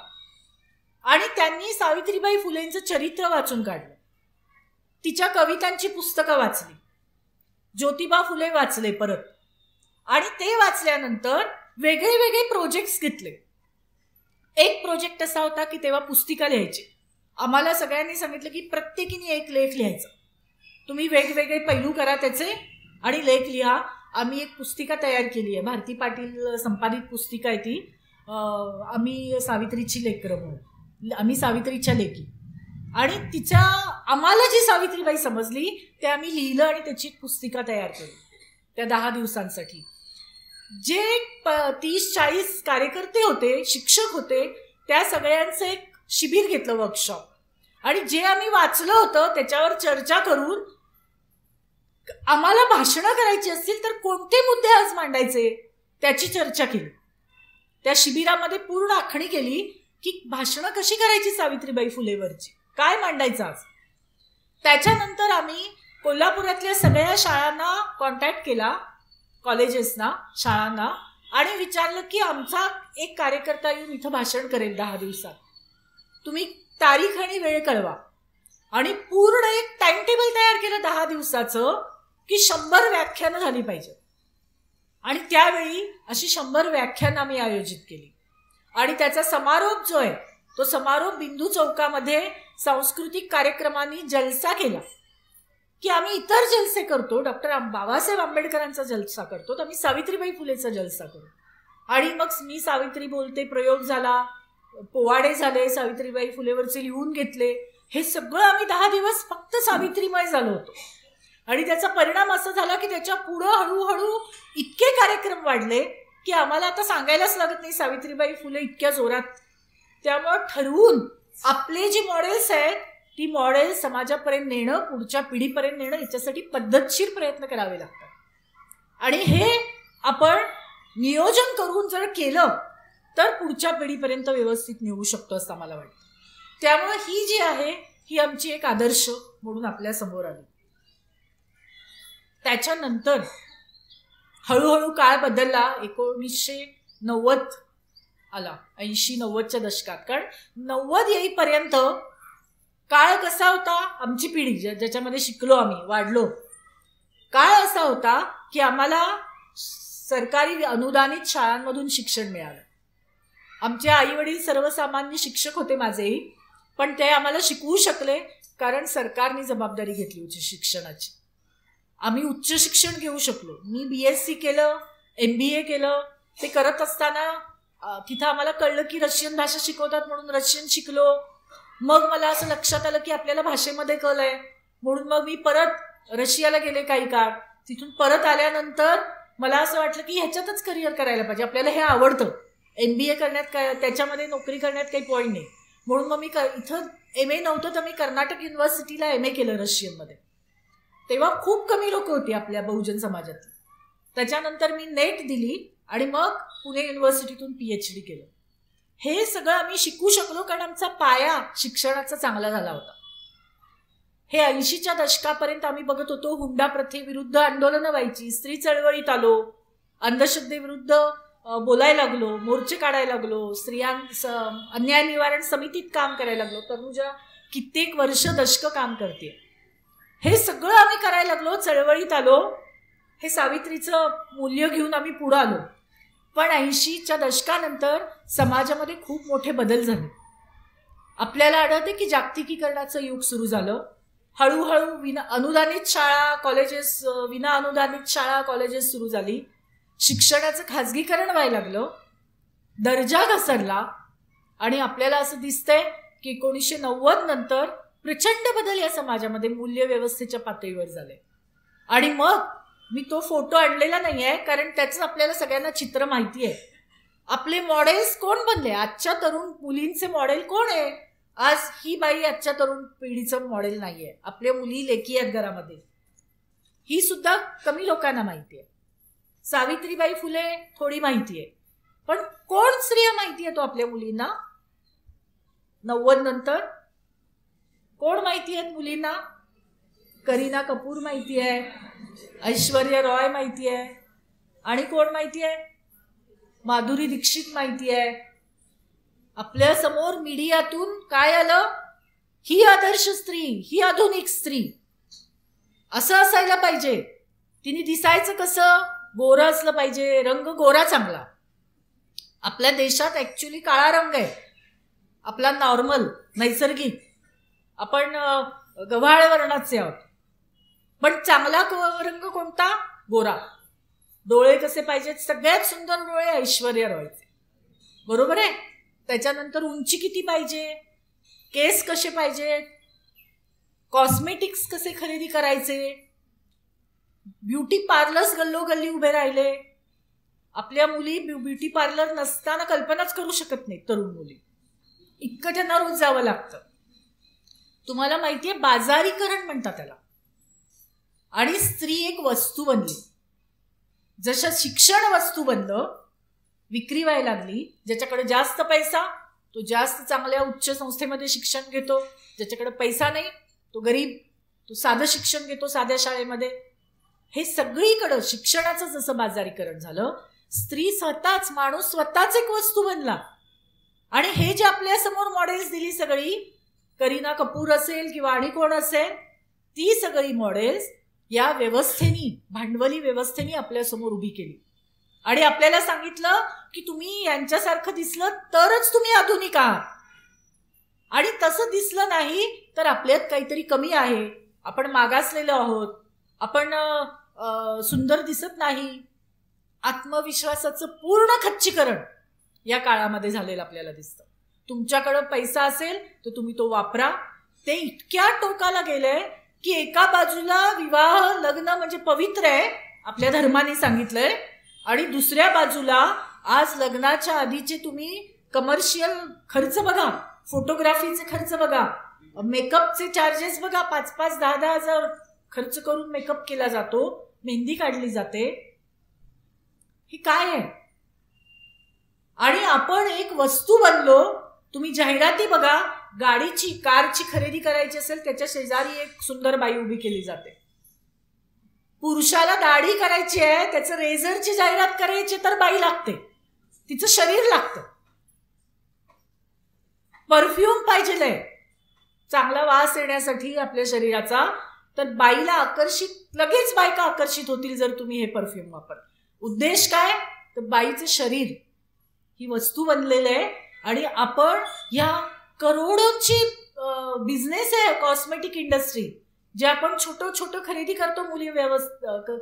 आणि त्यांनी सावित्रीबाई फुलेंचं चरित्र वाचून काढलं, तिच्या कवितांची पुस्तकं वाचली, ज्योतिबा फुले वाचले परत. आणि ते वाचल्यानंतर वेगळे वेगळे प्रोजेक्ट्स घेतले. एक प्रोजेक्ट असा होता की तेव्हा पुस्तिका लिहायची. आम्हाला सगळ्यांनी सांगितलं की प्रत्येकीने एक लेख लिहायचा, तुम्ही वेगवेगळे पैलू करा त्याचे आणि लेख लिहा. आम्ही एक पुस्तिका तयार केली आहे, भारती पाटील संपादित पुस्तिका आहे ती. आम्ही सावित्रीची लेकरं म्हणून, आम्ही सावित्रीच्या लेकी. आणि तिच्या आम्हाला जी सावित्रीबाई समजली ते आम्ही लिहिलं आणि त्याची पुस्तिका तयार केली त्या 10 दिवसांसाठी. जे 30-40 कार्यकर्ते होते, शिक्षक होते, त्या सगळ्यांचं एक शिबिर घेतलं, वर्कशॉप. आणि जे आम्ही वाचलं होतं त्याच्यावर चर्चा करून आम्हाला भाषणं करायची असतील तर कोणते मुद्दे आज मांडायचे त्याची चर्चा केली. त्या शिबिरामध्ये पूर्ण आखणी केली की भाषणं कशी करायची सावित्रीबाई फुलेवरची, काय मांडायचं आज. त्याच्यानंतर आम्ही कोल्हापुरातल्या सगळ्या शाळांना कॉन्टॅक्ट केला, कॉलेजेसना, शाळांना, आणि विचारलं की आमचा एक कार्यकर्ता येऊन इथं भाषण करेल 10 दिवसात, तुम्ही तारीख आणि वेळ कळवा. आणि पूर्ण एक टाइम टेबल तयार केलं 10 दिवसाचं की 100 व्याख्यानं झाली पाहिजे. आणि त्यावेळी अशी 100 व्याख्यानं आम्ही आयोजित केली. आणि त्याचा समारोप जो आहे तो समारोप बिंदू चौकामध्ये सांस्कृतिक कार्यक्रमांनी जलसा केला. की आम्ही इतर जलसे करतो, डॉक्टर बाबासाहेब आंबेडकरांचा जलसा करतो, तर आम्ही सावित्रीबाई फुलेचा जलसा करू. आणि मग मी सावित्री बोलते प्रयोग झाला, पोवाडे झाले, सावित्रीबाई फुलेवरचे लिहून घेतले. हे सगळं आम्ही 10 दिवस फक्त सावित्रीमय झालो होतो. आणि त्याचा परिणाम असा झाला की त्याच्या पुढं हळूहळू इतके कार्यक्रम वाढले की आम्हाला आता सांगायलाच लागत नाही सावित्रीबाई फुले इतक्या जोरात. त्यामुळे ठरवून आपले जी मॉडेल्स आहेत ती मॉडेल समाजापर्यंत नेणं, पुढच्या पिढीपर्यंत नेणं, याच्यासाठी पद्धतशीर प्रयत्न करावे लागतात. आणि हे आपण नियोजन करून जर केलं तर पुढच्या पिढीपर्यंत व्यवस्थित नेऊ शकतो असं मला वाटतं. त्यामुळे ही जी आहे ही आमची एक आदर्श म्हणून आपल्या समोर आली. त्याच्यानंतर हळूहळू काळ बदलला. 1990 आला, 80-90च्या दशकात. कारण 90 येईपर्यंत काळ कसा होता, आमची पिढी ज्याच्यामध्ये शिकलो आम्ही, वाढलो, काळ असा होता की आम्हाला सरकारी अनुदानित शाळांमधून शिक्षण मिळालं. आमचे आई वडील सर्वसामान्य शिक्षक होते माझेही, पण ते आम्हाला शिकवू शकले कारण सरकारने जबाबदारी घेतली होती शिक्षणाची. आम्ही उच्च शिक्षण घेऊ शकलो. मी BSc केलं, MBA केलं. ते करत असताना तिथं आम्हाला कळलं की रशियन भाषा शिकवतात म्हणून रशियन शिकलो. मग मला असं लक्षात आलं की आपल्याला भाषेमध्ये कल आहे म्हणून मग मी परत रशियाला गेले काही काळ. तिथून परत आल्यानंतर मला असं वाटलं की ह्याच्यातच करिअर करायला पाहिजे, आपल्याला हे आवडतं. MBA करण्यात काय, त्याच्यामध्ये नोकरी करण्यात काही पॉईंट नाही. म्हणून मग मी इथं MA नव्हतं तर मी कर्नाटक युनिव्हर्सिटीला MA केलं रशियनमध्ये. तेव्हा खूप कमी लोक होती आपल्या बहुजन समाजातली. त्याच्यानंतर मी नेट दिली आणि मग पुणे युनिव्हर्सिटीतून PhD केलं. हे सगळं आम्ही शिकू शकलो कारण आमचा पाया शिक्षणाचा चांगला झाला होता. हे 80च्या दशकापर्यंत आम्ही बघत होतो हुंडा प्रथेविरुद्ध आंदोलनं व्हायची, स्त्री चळवळीत आलो, अंधश्रद्धेविरुद्ध बोलायला लागलो, मोर्चे काढायला लागलो, अन्याय निवारण समितीत काम करायला लागलो. तनुजा कित्येक वर्ष दशक काम करते. हे सगळं आम्ही करायला लागलो, चळवळीत आलो, हे सावित्रीचं मूल्य घेऊन आम्ही पुढे आलो. पण 80च्या दशकानंतर समाजामध्ये खूप मोठे बदल झाले. आपल्याला आढळते की जागतिकीकरणाचं युग सुरू झालं. हळूहळू अनुदानित शाळा कॉलेजेस, विना अनुदानित शाळा कॉलेजेस सुरू झाली. शिक्षणाचं खाजगीकरण व्हायला लागलं, दर्जा घसरला आणि आपल्याला असं दिसतंय की 1990 नंतर प्रचंड बदल या समाजामध्ये मूल्य व्यवस्थेच्या पातळीवर झाले. आणि मग मी तो फोटो आणलेला नाही आहे कारण त्याचं आपल्याला सगळ्यांना चित्र माहिती आहे. आपले मॉडेल्स कोण बनले, आजच्या तरुण मुलींचे मॉडेल कोण आहे? आज ही बाई आजच्या तरुण पिढीचं मॉडेल नाहीये. आपल्या मुली लेकी आहेत घरामध्ये, ही सुद्धा कमी लोकांना माहिती आहे. सावित्रीबाई फुले थोडी माहिती आहे, पण कोण स्त्रिया माहिती आहे तो आपल्या मुलींना? 90 नंतर कोण माहिती आहेत मुलींना? करीना कपूर माहिती आहे, ऐश्वर्या रॉय माहिती आहे, आणि कोण माहिती आहे? माधुरी दीक्षित माहिती आहे. आपल्या समोर मीडियातून काय आलं? ही आदर्श स्त्री, ही आधुनिक स्त्री, असं असायला पाहिजे. तिने दिसायचं कसं? गोरं असलं पाहिजे, रंग गोरा चांगला. आपल्या देशात ऍक्च्युली काळा रंग आहे आपला, नॉर्मल नैसर्गिक. आपण गव्हाळ वर्णाचे आहोत, पण चांगला रंग कोणता? गोरा. डोळे कसे पाहिजेत? सगळ्यात सुंदर डोळे ऐश्वर्या रॉयचे, बरोबर आहे. त्याच्यानंतर उंची किती पाहिजे, केस कसे पाहिजेत, कॉस्मेटिक्स कसे खरेदी करायचे, ब्युटी पार्लर्स गल्लोगल्ली उभे राहिले. आपल्या मुली ब्युटी पार्लर नसताना कल्पनाच करू शकत नाही. तरुण मुली इतकं त्यांना रोज जावं लागतं. तुम्हाला माहितीये, बाजारीकरण म्हणतात त्याला. आणि स्त्री एक वस्तू बनली. जसं शिक्षण वस्तू बनलं, विक्री व्हायला लागली. ज्याच्याकडे जास्त पैसा तो जास्त चांगल्या उच्च संस्थेमध्ये शिक्षण घेतो, ज्याच्याकडे पैसा नाही तो गरीब, तो साधं शिक्षण घेतो साध्या शाळेमध्ये. हे सगळीकडं शिक्षणाचं जसं बाजारीकरण झालं, स्त्री स्वतःच, माणूस स्वतःच एक वस्तू बनला. आणि हे जे आपल्या समोर मॉडेल्स दिली सगळी, करीना कपूर असेल किंवा आणि कोण असेल, ती सगळी मॉडेल्स या व्यवस्थेनी, भांडवली व्यवस्थेनी आपल्या समोर उभी केली. आणि आपल्याला सांगितलं की तुम्ही यांच्यासारखं दिसलं तरच तुम्ही आधुनिक आहात, आणि तसं दिसलं नाही तर आपल्यात काहीतरी कमी आहे, आपण मागासलेलो आहोत, आपण सुंदर दिसत नाही. आत्मविश्वासाचं पूर्ण खच्चीकरण या काळामध्ये झालेलं आपल्याला दिसतं. तुमच्याकडं पैसा असेल तर तुम्ही तो वापरा. ते इतक्या टोकाला गेलंय की एका बाजूला विवाह, लग्न म्हणजे पवित्र आहे, आपल्या धर्माने सांगितलंय, आणि दुसऱ्या बाजूला आज लग्नाच्या आधीचे तुम्ही कमर्शियल खर्च बघा, फोटोग्राफीचे खर्च बघा, मेकअपचे चार्जेस बघा. 5-5, 10-10 हजार खर्च करून मेकअप केला जातो, मेहंदी काढली जाते. हे काय आहे? आणि आपण एक वस्तू बनलो. तुम्ही जाहिराती बघा, गाडीची, कारची खरेदी करायची असेल त्याच्या शेजारी एक सुंदर बाई उभी केली जाते. पुरुषाला दाढी करायची आहे, त्याचं रेझरची जाहिरात करायची तर बाई लागते, तिचं शरीर लागतं. परफ्यूम पाहिजे चांगला वास येण्यासाठी आपल्या शरीराचा, तर बाईला आकर्षित, लगेच बायका आकर्षित होतील जर तुम्ही हे परफ्यूम वापर. उद्देश काय? तर बाईचं शरीर ही वस्तू बनलेलं आहे. आणि आपण ह्या करोडोंची बिझनेस आहे कॉस्मेटिक इंडस्ट्री, जे आपण छोटं छोटं खरेदी करतो, मुली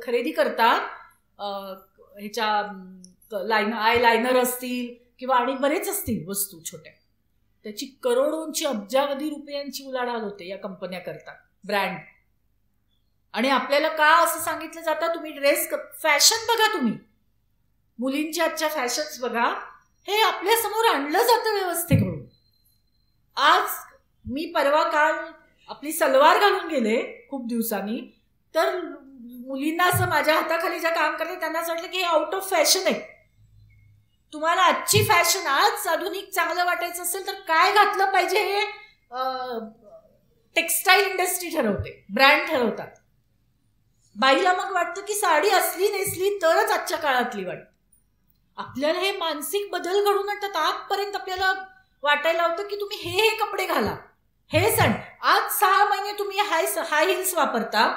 खरेदी करतात. ह्याच्या आय लायनर असतील किंवा आणि बरेच असतील वस्तू छोट्या, त्याची करोडोंची, अब्जावधी रुपयांची उलाढाल होते या कंपन्या करतात, ब्रँड. आणि आपल्याला का असं सांगितलं जातं, तुम्ही ड्रेस, फॅशन बघा, तुम्ही मुलींच्या आजच्या फॅशन्स बघा, हे आपल्या समोर आणलं जातं व्यवस्थेकडून. आज मी परवा काल आपली सलवार घालून गेले खूप दिवसांनी, तर मुलींना असं माझ्या हाताखाली ज्या काम करते त्यांना असं वाटलं की हे आउट ऑफ फॅशन आहे. तुम्हाला आजची फॅशन, आज आधुनिक चांगलं वाटायचं असेल तर काय घातलं पाहिजे हे टेक्स्टाईल इंडस्ट्री ठरवते, ब्रँड ठरवतात. बाईला मग वाटतं की साडी असली नेसली तरच आजच्या काळातली वाटते. आपल्याला हे मानसिक बदल घडून आणतात. आजपर्यंत आपल्याला वाटायला होतं की तुम्ही हे कपडे घाला, हे सण. आज 6 महिने तुम्ही हाय हिल्स वापरता,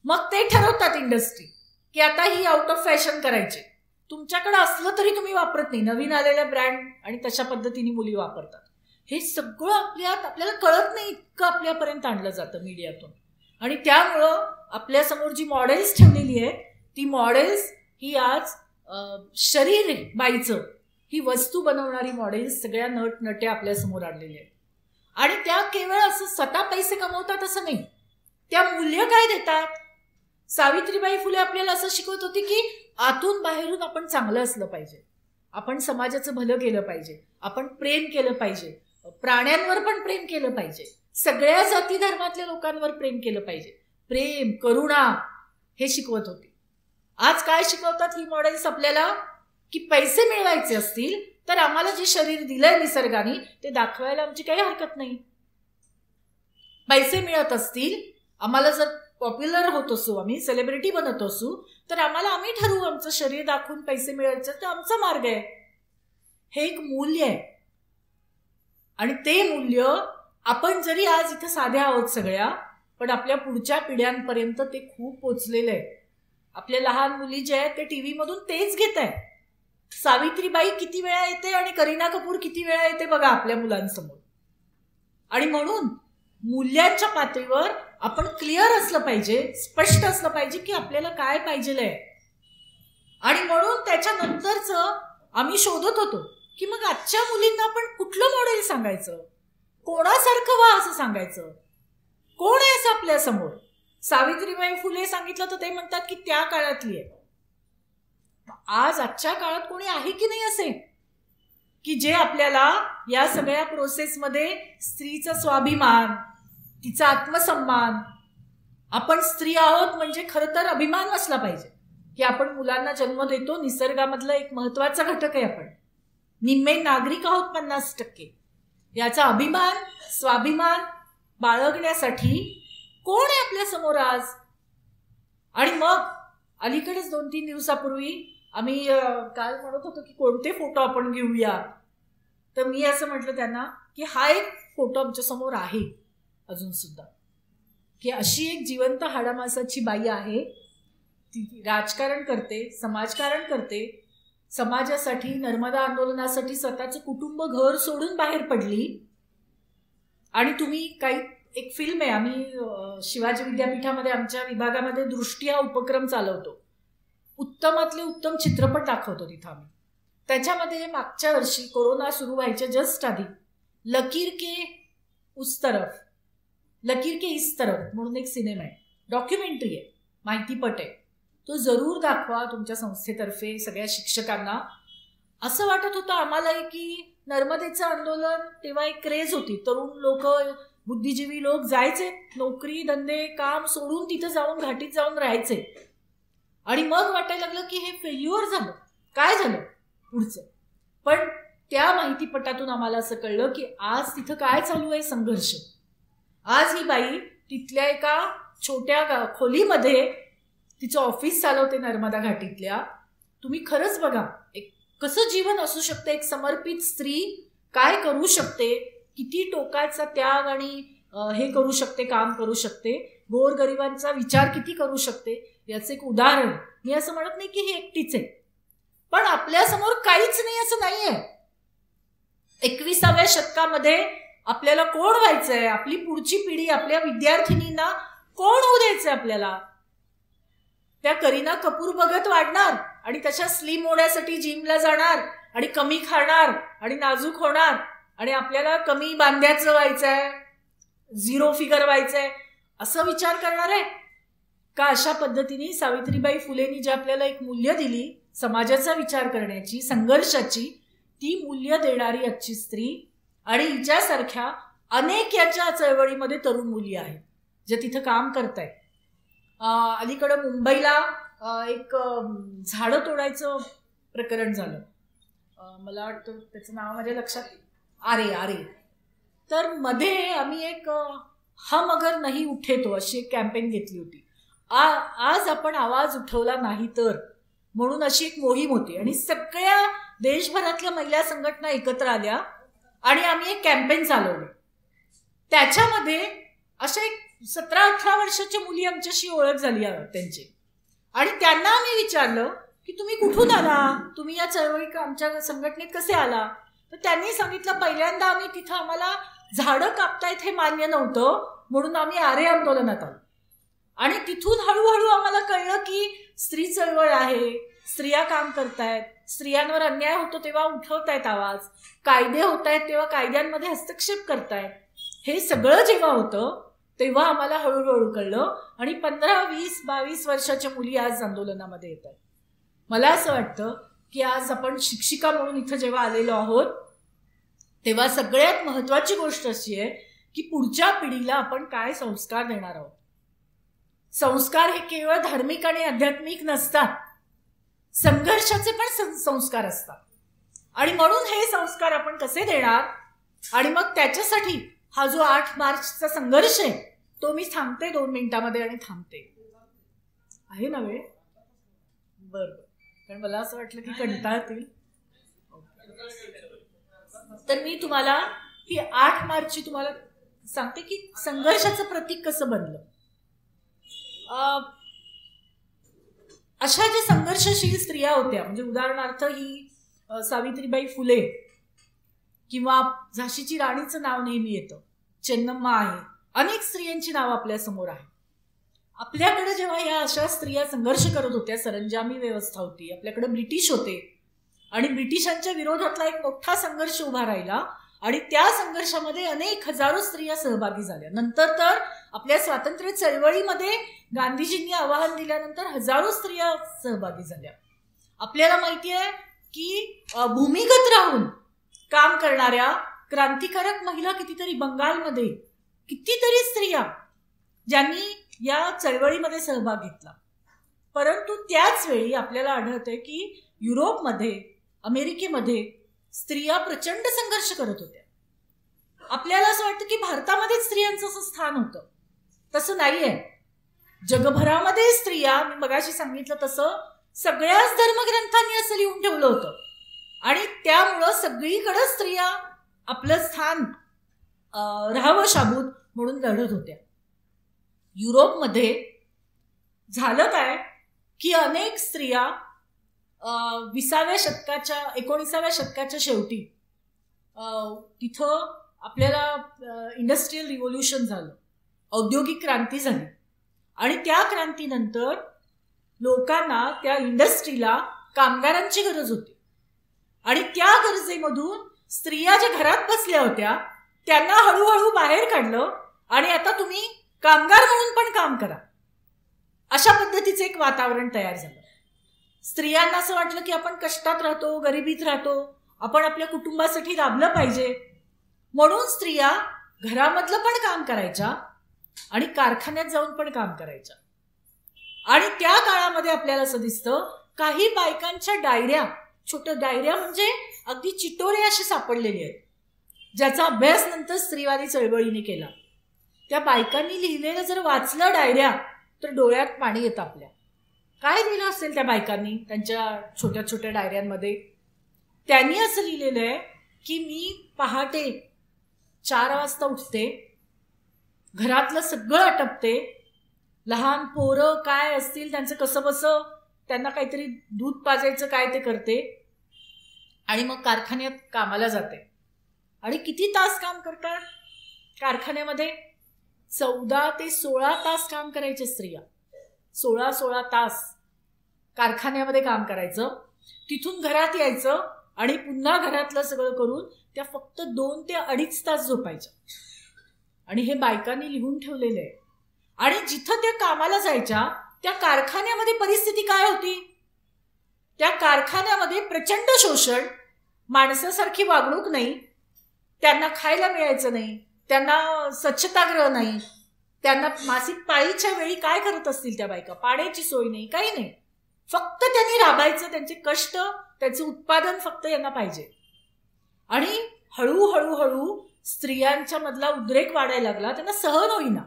मग ते ठरवतात इंडस्ट्री की आता ही आउट ऑफ फॅशन करायची. तुमच्याकडे असलं तरी तुम्ही वापरत नाही. नवीन आलेल्या ब्रँड आणि तशा पद्धतीने मुली वापरतात. हे सगळं आपल्याला कळत नाही, इतकं आपल्यापर्यंत आणलं जातं मीडियातून. आणि त्यामुळं आपल्यासमोर जी मॉडेल्स ठेवलेली आहे ती मॉडेल्स ही आज शरीर बाईचं ही वस्तू बनवणारी मॉडेल्स सगळ्या नट्या आपल्यासमोर आणलेल्या आहेत. आणि त्या केवळ असं स्वतः पैसे कमवतात असं नाही, त्या मूल्य काय देतात. सावित्रीबाई फुले आपल्याला असं शिकवत होती की आतून बाहेरून आपण चांगलं असलं पाहिजे, आपण समाजाचं भलं केलं पाहिजे, आपण प्रेम केलं पाहिजे, प्राण्यांवर पण प्रेम केलं पाहिजे, सगळ्या जाती धर्मातल्या लोकांवर प्रेम केलं पाहिजे, प्रेम करुणा हे शिकवत होते. आज काय शिकवतात ही मॉडेल्स आपल्याला की पैसे मिळवायचे असतील तर आम्हाला जे शरीर दिलंय निसर्गाने ते दाखवायला आमची काही हरकत नाही. पैसे मिळत असतील, आम्हाला जर पॉप्युलर होत असू, आम्ही सेलिब्रिटी बनत असू तर आम्ही ठरवू आमचं शरीर दाखवून पैसे मिळवायचं, तर आमचा मार्ग आहे. हे एक मूल्य आहे. आणि ते मूल्य आपण जरी आज इथं साध्या आहोत सगळ्या, पण आपल्या पुढच्या पिढ्यांपर्यंत ते खूप पोचलेलं आहे. आपल्या लहान मुली जे आहेत ते टीव्ही मधून तेच घेत आहे. सावित्रीबाई किती वेळा येते आणि करीना कपूर किती वेळा येते बघा आपल्या मुलांसमोर. आणि म्हणून मूल्यांच्या पातळीवर आपण क्लिअर असलं पाहिजे, स्पष्ट असलं पाहिजे की आपल्याला काय पाहिजे. आणि म्हणून त्याच्यानंतरच आम्ही शोधत होतो की मग आजच्या मुलींना आपण कुठलं मॉडेल सांगायचं, कोणासारखं व्हा असं सांगायचं, कोण आहे असं आपल्या समोर. सावित्रीबाई फुले सांगितलं तर ते म्हणतात की त्या काळातली आहे. आज आजच्या काळात कोणी आहे की नाही असे की जे आपल्याला या सगळ्या प्रोसेसमध्ये स्त्रीचा स्वाभिमान, तिचा आत्मसन्मान, आपण स्त्री आहोत म्हणजे खरं तर अभिमान असला पाहिजे की आपण मुलांना जन्म देतो, निसर्गामधला एक महत्वाचा घटक आहे, आपण निम्मे नागरिक आहोत 50%. याचा अभिमान, स्वाभिमान बाळगण्यासाठी कोण आहे आपल्या समोर आज. आणि मग अलीकडेच 2-3 दिवसापूर्वी आम्ही काल म्हणत होतो की कोणते फोटो आपण घेऊया, तर मी असं म्हटलं त्यांना की हा एक फोटो आमच्या समोर आहे अजून सुद्धा, की अशी एक जिवंत हाडामासाची बाई आहे, ती राजकारण करते, समाजकारण करते, समाजासाठी, नर्मदा आंदोलनासाठी स्वतःचं कुटुंब घर सोडून बाहेर पडली. आणि तुम्ही काही एक फिल्म आहे, आम्ही शिवाजी विद्यापीठामध्ये आमच्या विभागामध्ये दृष्टी हा उपक्रम चालवतो, उत्तमातले उत्तम चित्रपट दाखवतो तिथं आम्ही. त्याच्यामध्ये मागच्या वर्षी कोरोना सुरू व्हायच्या जस्ट आधी लकीर के इस तरफ म्हणून एक सिनेमा आहे, डॉक्युमेंटरी आहे, माहितीपट आहे, तो जरूर दाखवा तुमच्या संस्थेतर्फे सगळ्या शिक्षकांना. असं वाटत होतं आम्हाला की नर्मदेचं आंदोलन तेव्हा एक क्रेज होती, तरुण लोक, बुद्धिजीवी लोक जायचे, नोकरी धंदे काम सोडून तिथं जाऊन घाटीत जाऊन राहायचे. आणि मग वाटायला लागलं की हे फेल्युअर झालं, काय झालं पुढचं. पण त्या माहितीपटातून आम्हाला असं कळलं की आज तिथं काय चालू आहे संघर्ष. आज ही बाई तिथल्या एका छोट्या खोलीमध्ये तिचं ऑफिस चालवते नर्मदा घाटीतल्या. तुम्ही खरंच बघा एक कसं जीवन असू शकते, एक समर्पित स्त्री काय करू शकते, किती टोकाचा त्याग आणि हे करू शकते, काम करू शकते, गोरगरिबांचा विचार किती करू शकते, याचं एक उदाहरण. मी असं म्हणत नाही की ही एकटीच आहे, पण आपल्यासमोर काहीच नाही असं नाहीये. 21व्या शतकामध्ये आपल्याला कोण व्हायचंय, आपली पुढची पिढी, आपल्या विद्यार्थिनींना कोण होऊ द्यायचंय आपल्याला. त्या करीना कपूर बघत वाढणार आणि तशा स्लिम होण्यासाठी जिमला जाणार आणि कमी खाणार आणि नाजूक होणार आणि आपल्याला कमी बांध्याचं व्हायचंय, 0 फिगर व्हायचंय असं विचार करणार आहे का. अशा पद्धतीने सावित्रीबाई फुलेंनी जे आपल्याला एक मूल्य दिली समाजाचा विचार करण्याची, संघर्षाची, ती मूल्य देणारी आजची स्त्री आणि हिच्यासारख्या अनेक याच्या चळवळीमध्ये तरुण मुली आहेत जे तिथं काम करतायत. अलीकडं मुंबईला एक झाडं तोडायचं प्रकरण झालं. मला वाटतं त्याचं नाव माझ्या लक्षात, आरे आरे. तर मध्ये आम्ही एक हम अगर नहीं उठे तो अशी एक कॅम्पेन घेतली होती. आज आपण आवाज उठवला नाही तर म्हणून अशी एक मोहीम होती आणि सगळ्या देशभरातल्या महिला संघटना एकत्र आल्या आणि आम्ही एक कॅम्पेन चालवलं. त्याच्यामध्ये अशा एक 17-18 वर्षाच्या मुली आमच्याशी ओळख झाली त्यांची आणि त्यांना आम्ही विचारलं की तुम्ही कुठून आला, तुम्ही या चळवळीत आमच्या संघटनेत कसे आला. तर त्यांनी सांगितलं पहिल्यांदा आम्ही तिथं आम्हाला झाडं कापतायत हे मान्य नव्हतं म्हणून आम्ही आरे आंदोलनात आलो आणि तिथून हळूहळू आम्हाला कळलं की स्त्री चळवळ आहे, स्त्रिया काम करतायत, स्त्रियांवर अन्याय होतो तेव्हा उठवतायत आवाज, कायदे होत आहेत तेव्हा कायद्यांमध्ये हस्तक्षेप करतायत. हे सगळं जेव्हा होतं तेव्हा आम्हाला हळूहळू कळलं आणि 15, 20, 22 वर्षाच्या मुली आज आंदोलनामध्ये येत आहेत. मला असं वाटतं की आज आपण शिक्षिका म्हणून इथं जेव्हा आलेलो आहोत तेव्हा सगळ्यात महत्वाची गोष्ट अशी आहे की पुढच्या पिढीला आपण काय संस्कार देणार आहोत. संस्कार हे केवळ धार्मिक आणि आध्यात्मिक नसतात, संघर्षाचे पण संस्कार असतात आणि म्हणून हे संस्कार आपण कसे देणार. आणि मग त्याच्यासाठी हा जो 8 मार्चचा संघर्ष आहे तो मी थांबते 2 मिनिटांमध्ये आणि थांबते. आहे ना वेळ? बरं, कारण मला असं वाटलं की कंटाळतील. तर मी तुम्हाला ही 8 मार्चची तुम्हाला सांगते की संघर्षाचं प्रतीक कसं बनलं. अशा ज्या संघर्षशील स्त्रिया होत्या म्हणजे उदाहरणार्थ ही सावित्रीबाई फुले किंवा झाशीची राणीचं नाव नेहमी येतं, चेन्नम्मा आहे, अनेक स्त्रियांची नाव आपल्या समोर आहे. आपल्याकडे जेव्हा या अशा स्त्रिया संघर्ष करत होत्या, सरंजामी व्यवस्था होती, आपल्याकडे ब्रिटिश होते आणि ब्रिटिशांच्या विरोधातला एक मोठा संघर्ष उभा राहिला आणि त्या संघर्षामध्ये अनेक हजारो स्त्रिया सहभागी झाल्या. नंतर तर आपल्या स्वातंत्र्य चळवळीमध्ये गांधीजींनी आवाहन दिल्यानंतर हजारो स्त्रिया सहभागी झाल्या. आपल्याला माहिती आहे की भूमिगत राहून काम करणाऱ्या क्रांतिकारक महिला कितीतरी, बंगालमध्ये कितीतरी स्त्रिया ज्यांनी या चळवळीमध्ये सहभाग घेतला. परंतु त्याच वेळी आपल्याला आढळतंय की युरोपमध्ये, अमेरिकेमध्ये स्त्रिया प्रचंड संघर्ष करत होत्या. आपल्याला असं वाटतं की भारतामध्ये स्त्रियांचं असं स्थान होतं, तसं नाहीये. जगभरामध्ये स्त्रिया, मी मगाशी सांगितलं तसं, सगळ्याच धर्मग्रंथांनी असं लिहून ठेवलं होतं आणि त्यामुळं सगळीकडे स्त्रिया आपलं स्थान राहावं शाबूत म्हणून लढत होत्या. युरोपमध्ये झालं काय की अनेक स्त्रिया 19व्या शतकाच्या शेवटी तिथं आपल्याला इंडस्ट्रियल रिव्होल्युशन झालं, औद्योगिक क्रांती झाली आणि त्या क्रांतीनंतर लोकांना, त्या इंडस्ट्रीला कामगारांची गरज होती आणि त्या गरजेमधून स्त्रिया ज्या घरात बसल्या होत्या त्यांना हळूहळू बाहेर काढलं आणि आता तुम्ही कामगार म्हणून पण काम करा, अशा पद्धतीचं एक वातावरण तयार झालं. स्त्रियांना असं वाटलं की आपण कष्टात राहतो, गरिबीत राहतो, आपण आपल्या कुटुंबासाठी राबलं पाहिजे म्हणून स्त्रिया घरामधलं पण काम करायच्या आणि कारखान्यात जाऊन पण काम करायच्या. आणि त्या काळामध्ये आपल्याला असं दिसतं काही बायकांच्या डायऱ्या, छोट्या डायऱ्या म्हणजे अगदी चिटोरे असे सापडलेले आहेत, ज्याचा अभ्यास नंतर स्त्रीवादी चळवळीने केला. त्या बायकांनी लिहिलेलं जर वाचलं डायऱ्या तर डोळ्यात पाणी येतं आपल्या. काय लिहिलं असेल त्या बायकांनी त्यांच्या छोट्या छोट्या डायऱ्यांमध्ये? त्यांनी असं लिहिलेलं आहे की मी पहाटे 4 वाजता उठते, घरातलं सगळं आटपते, लहान पोरं काय असतील त्यांचं कसं बसं, त्यांना काहीतरी दूध पाजायचं काय ते करते आणि मग कारखान्यात कामाला जाते. आणि किती तास काम करतात कारखान्यामध्ये? 14 ते 16 तास काम करायचे स्त्रिया. 16 तास कारखान्यामध्ये काम करायचं, तिथून घरात यायचं आणि पुन्हा घरातलं सगळं करून त्या फक्त 2 ते 2.5 तास झोपायच्या. आणि हे बायकांनी लिहून ठेवलेलं आहे. आणि जिथं त्या कामाला जायच्या त्या कारखान्यामध्ये परिस्थिती काय होती? त्या कारखान्यामध्ये प्रचंड शोषण, माणसासारखी वागणूक नाही, त्यांना खायला मिळायचं नाही, त्यांना स्वच्छतागृह नाही, त्यांना मासिक पाळीच्या वेळी काय करत असतील त्या बायका, पाण्याची सोय नाही, काही नाही, फक्त त्यांनी राबायचं, त्यांचे कष्ट त्याचं उत्पादन फक्त यांना पाहिजे. आणि हळूहळू स्त्रियांच्या मधला उद्रेक वाढायला लागला, त्यांना सहन होईना.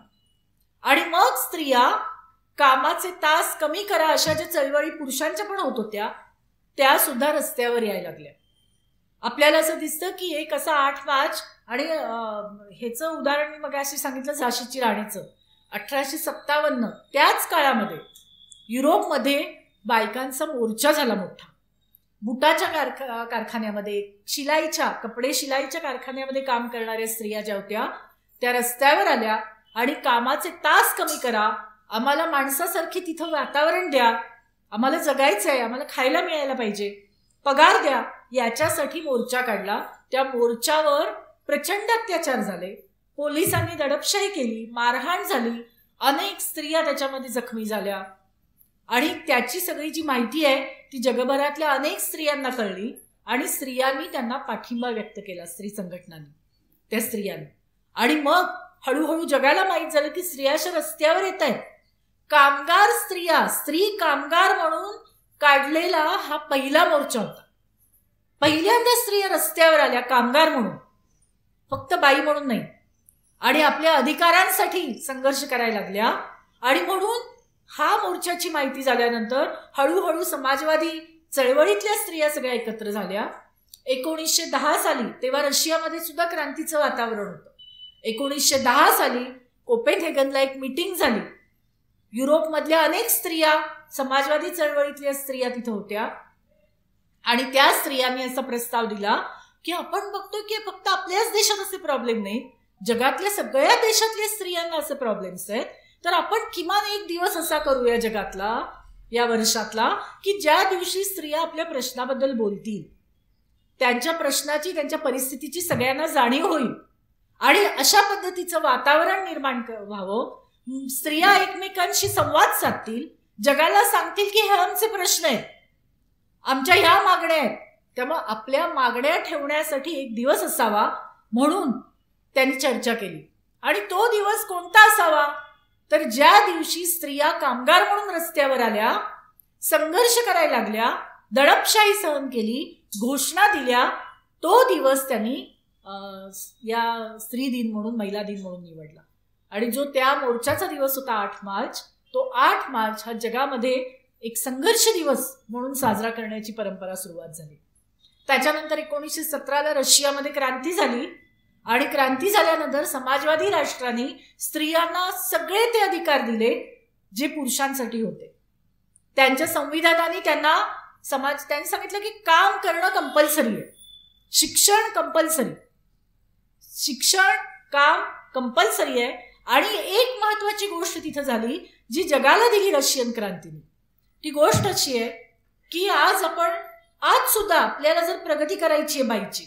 आणि मग स्त्रिया कामाचे तास कमी करा अशा ज्या चळवळी पुरुषांच्या पण होत होत्या त्या सुद्धा रस्त्यावर यायला लागल्या. आपल्याला असं दिसतं की एक असा 8 मार्च आणि ह्याचं उदाहरण मी मग अशी सांगितलं झाशीची राणीचं 1857 त्याच काळामध्ये युरोपमध्ये बायकांचा मोर्चा झाला मोठा. बुटाच्या कारखान्यामध्ये, कपडे शिलाईच्या कारखान्यामध्ये काम करणाऱ्या स्त्रिया ज्या होत्या त्या रस्त्यावर आल्या आणि कामाचे तास कमी करा, आम्हाला माणसासारखी तिथं वातावरण द्या, आम्हाला जगायचंय, आम्हाला खायला मिळायला पाहिजे, पगार द्या, याच्यासाठी मोर्चा काढला. त्या मोर्चावर प्रचंड अत्याचार झाले, पोलिसांनी दडपशाही केली, मारहाण झाली, अनेक स्त्रिया त्याच्यामध्ये जखमी झाल्या. आणि त्याची सगळी जी माहिती आहे ती जगभरातल्या अनेक स्त्रियांना कळली आणि स्त्रियांनी त्यांना पाठिंबा व्यक्त केला, स्त्री संघटनांनी, त्या स्त्रियांनी. आणि मग हळूहळू जगाला माहीत झालं की स्त्रिया अशा रस्त्यावर येत आहेत. कामगार स्त्रिया, स्त्री कामगार म्हणून काढलेला हा पहिला मोर्चा होता. पहिल्यांदा स्त्रिया रस्त्यावर आल्या कामगार म्हणून, फक्त बाई म्हणून नाही, आणि आपल्या अधिकारांसाठी संघर्ष करायला लागल्या. आणि म्हणून हा मोर्चाची माहिती झाल्यानंतर हळूहळू समाजवादी चळवळीतल्या स्त्रिया सगळ्या एकत्र झाल्या. 1910 साली, तेव्हा रशियामध्ये सुद्धा क्रांतीचं वातावरण होतं. 1910 साली कोपेनहेगनला एक मीटिंग झाली. युरोपमधल्या अनेक स्त्रिया, समाजवादी चळवळीतल्या स्त्रिया तिथं होत्या आणि त्या स्त्रियांनी असा प्रस्ताव दिला की आपण बघतो की फक्त आपल्याच देशात असे प्रॉब्लेम नाहीत, जगातल्या सगळ्या देशातल्या स्त्रियांना असे प्रॉब्लेम्स आहेत, तर आपण किमान एक दिवस असा करूया जगातला, या वर्षातला, की ज्या दिवशी स्त्रिया आपल्या प्रश्नाबद्दल बोलतील, त्यांच्या प्रश्नाची, त्यांच्या परिस्थितीची सगळ्यांना जाणीव होईल आणि अशा पद्धतीचं वातावरण निर्माण व्हावं. स्त्रिया एकमेकांशी संवाद साधतील, जगाला सांगतील की हे आमचे प्रश्न आहेत, आमच्या ह्या मागण्या आहेत, त्यामुळे आपल्या मागण्या ठेवण्यासाठी एक दिवस असावा म्हणून त्यांनी चर्चा केली. आणि तो दिवस कोणता असावा, तर ज्या दिवशी स्त्रिया कामगार म्हणून रस्त्यावर आल्या, संघर्ष करायला लागल्या, दडपशाही सहन केली, घोषणा दिल्या, तो दिवस त्यांनी या स्त्री दिन म्हणून, महिला दिन म्हणून निवडला. आणि जो त्या मोर्चाचा दिवस होता 8 मार्च, तो 8 मार्च हा जगामध्ये एक संघर्ष दिवस म्हणून साजरा करण्याची परंपरा सुरुवात झाली. त्याच्यानंतर 1917ला रशियामध्ये क्रांती झाली आणि क्रांती झाल्यानंतर समाजवादी राष्ट्रांनी स्त्रियांना सगळे ते अधिकार दिले जे पुरुषांसाठी होते. त्यांच्या संविधानाने त्यांनी सांगितलं की काम करणं कंपल्सरी आहे, शिक्षण कंपल्सरी, शिक्षण काम कंपल्सरी आहे. आणि एक महत्वाची गोष्ट तिथं झाली जी जगाला दिली रशियन क्रांतीने. ती गोष्ट अशी आहे की आज सुद्धा आपल्याला जर प्रगती करायची आहे बाईची,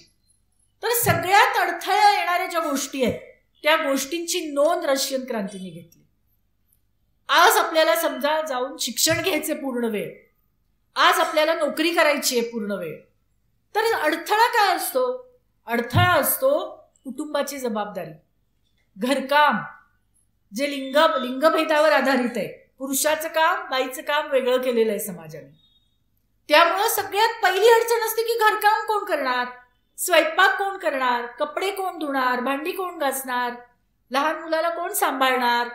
तर सगळ्यात अडथळा येणाऱ्या ज्या गोष्टी आहेत त्या गोष्टींची नोंद रशियन क्रांतीने घेतली. आज आपल्याला समजा जाऊन शिक्षण घ्यायचे पूर्ण वेळ, आज आपल्याला नोकरी करायची आहे पूर्ण वेळ, तर अडथळा काय असतो? अडथळा असतो कुटुंबाची जबाबदारी, घरकाम, जे लिंगभेदावर आधारित आहे. पुरुषाचं काम, बाईचं काम वेगळं केलेलं आहे समाजाने. त्यामुळं सगळ्यात पहिली अडचण असते की घरकाम कोण करणार, स्वयंपाक कोण करणार, कपडे कोण धुणार, भांडी कोण घासणार, लहान मुलाला कोण सांभाळणार.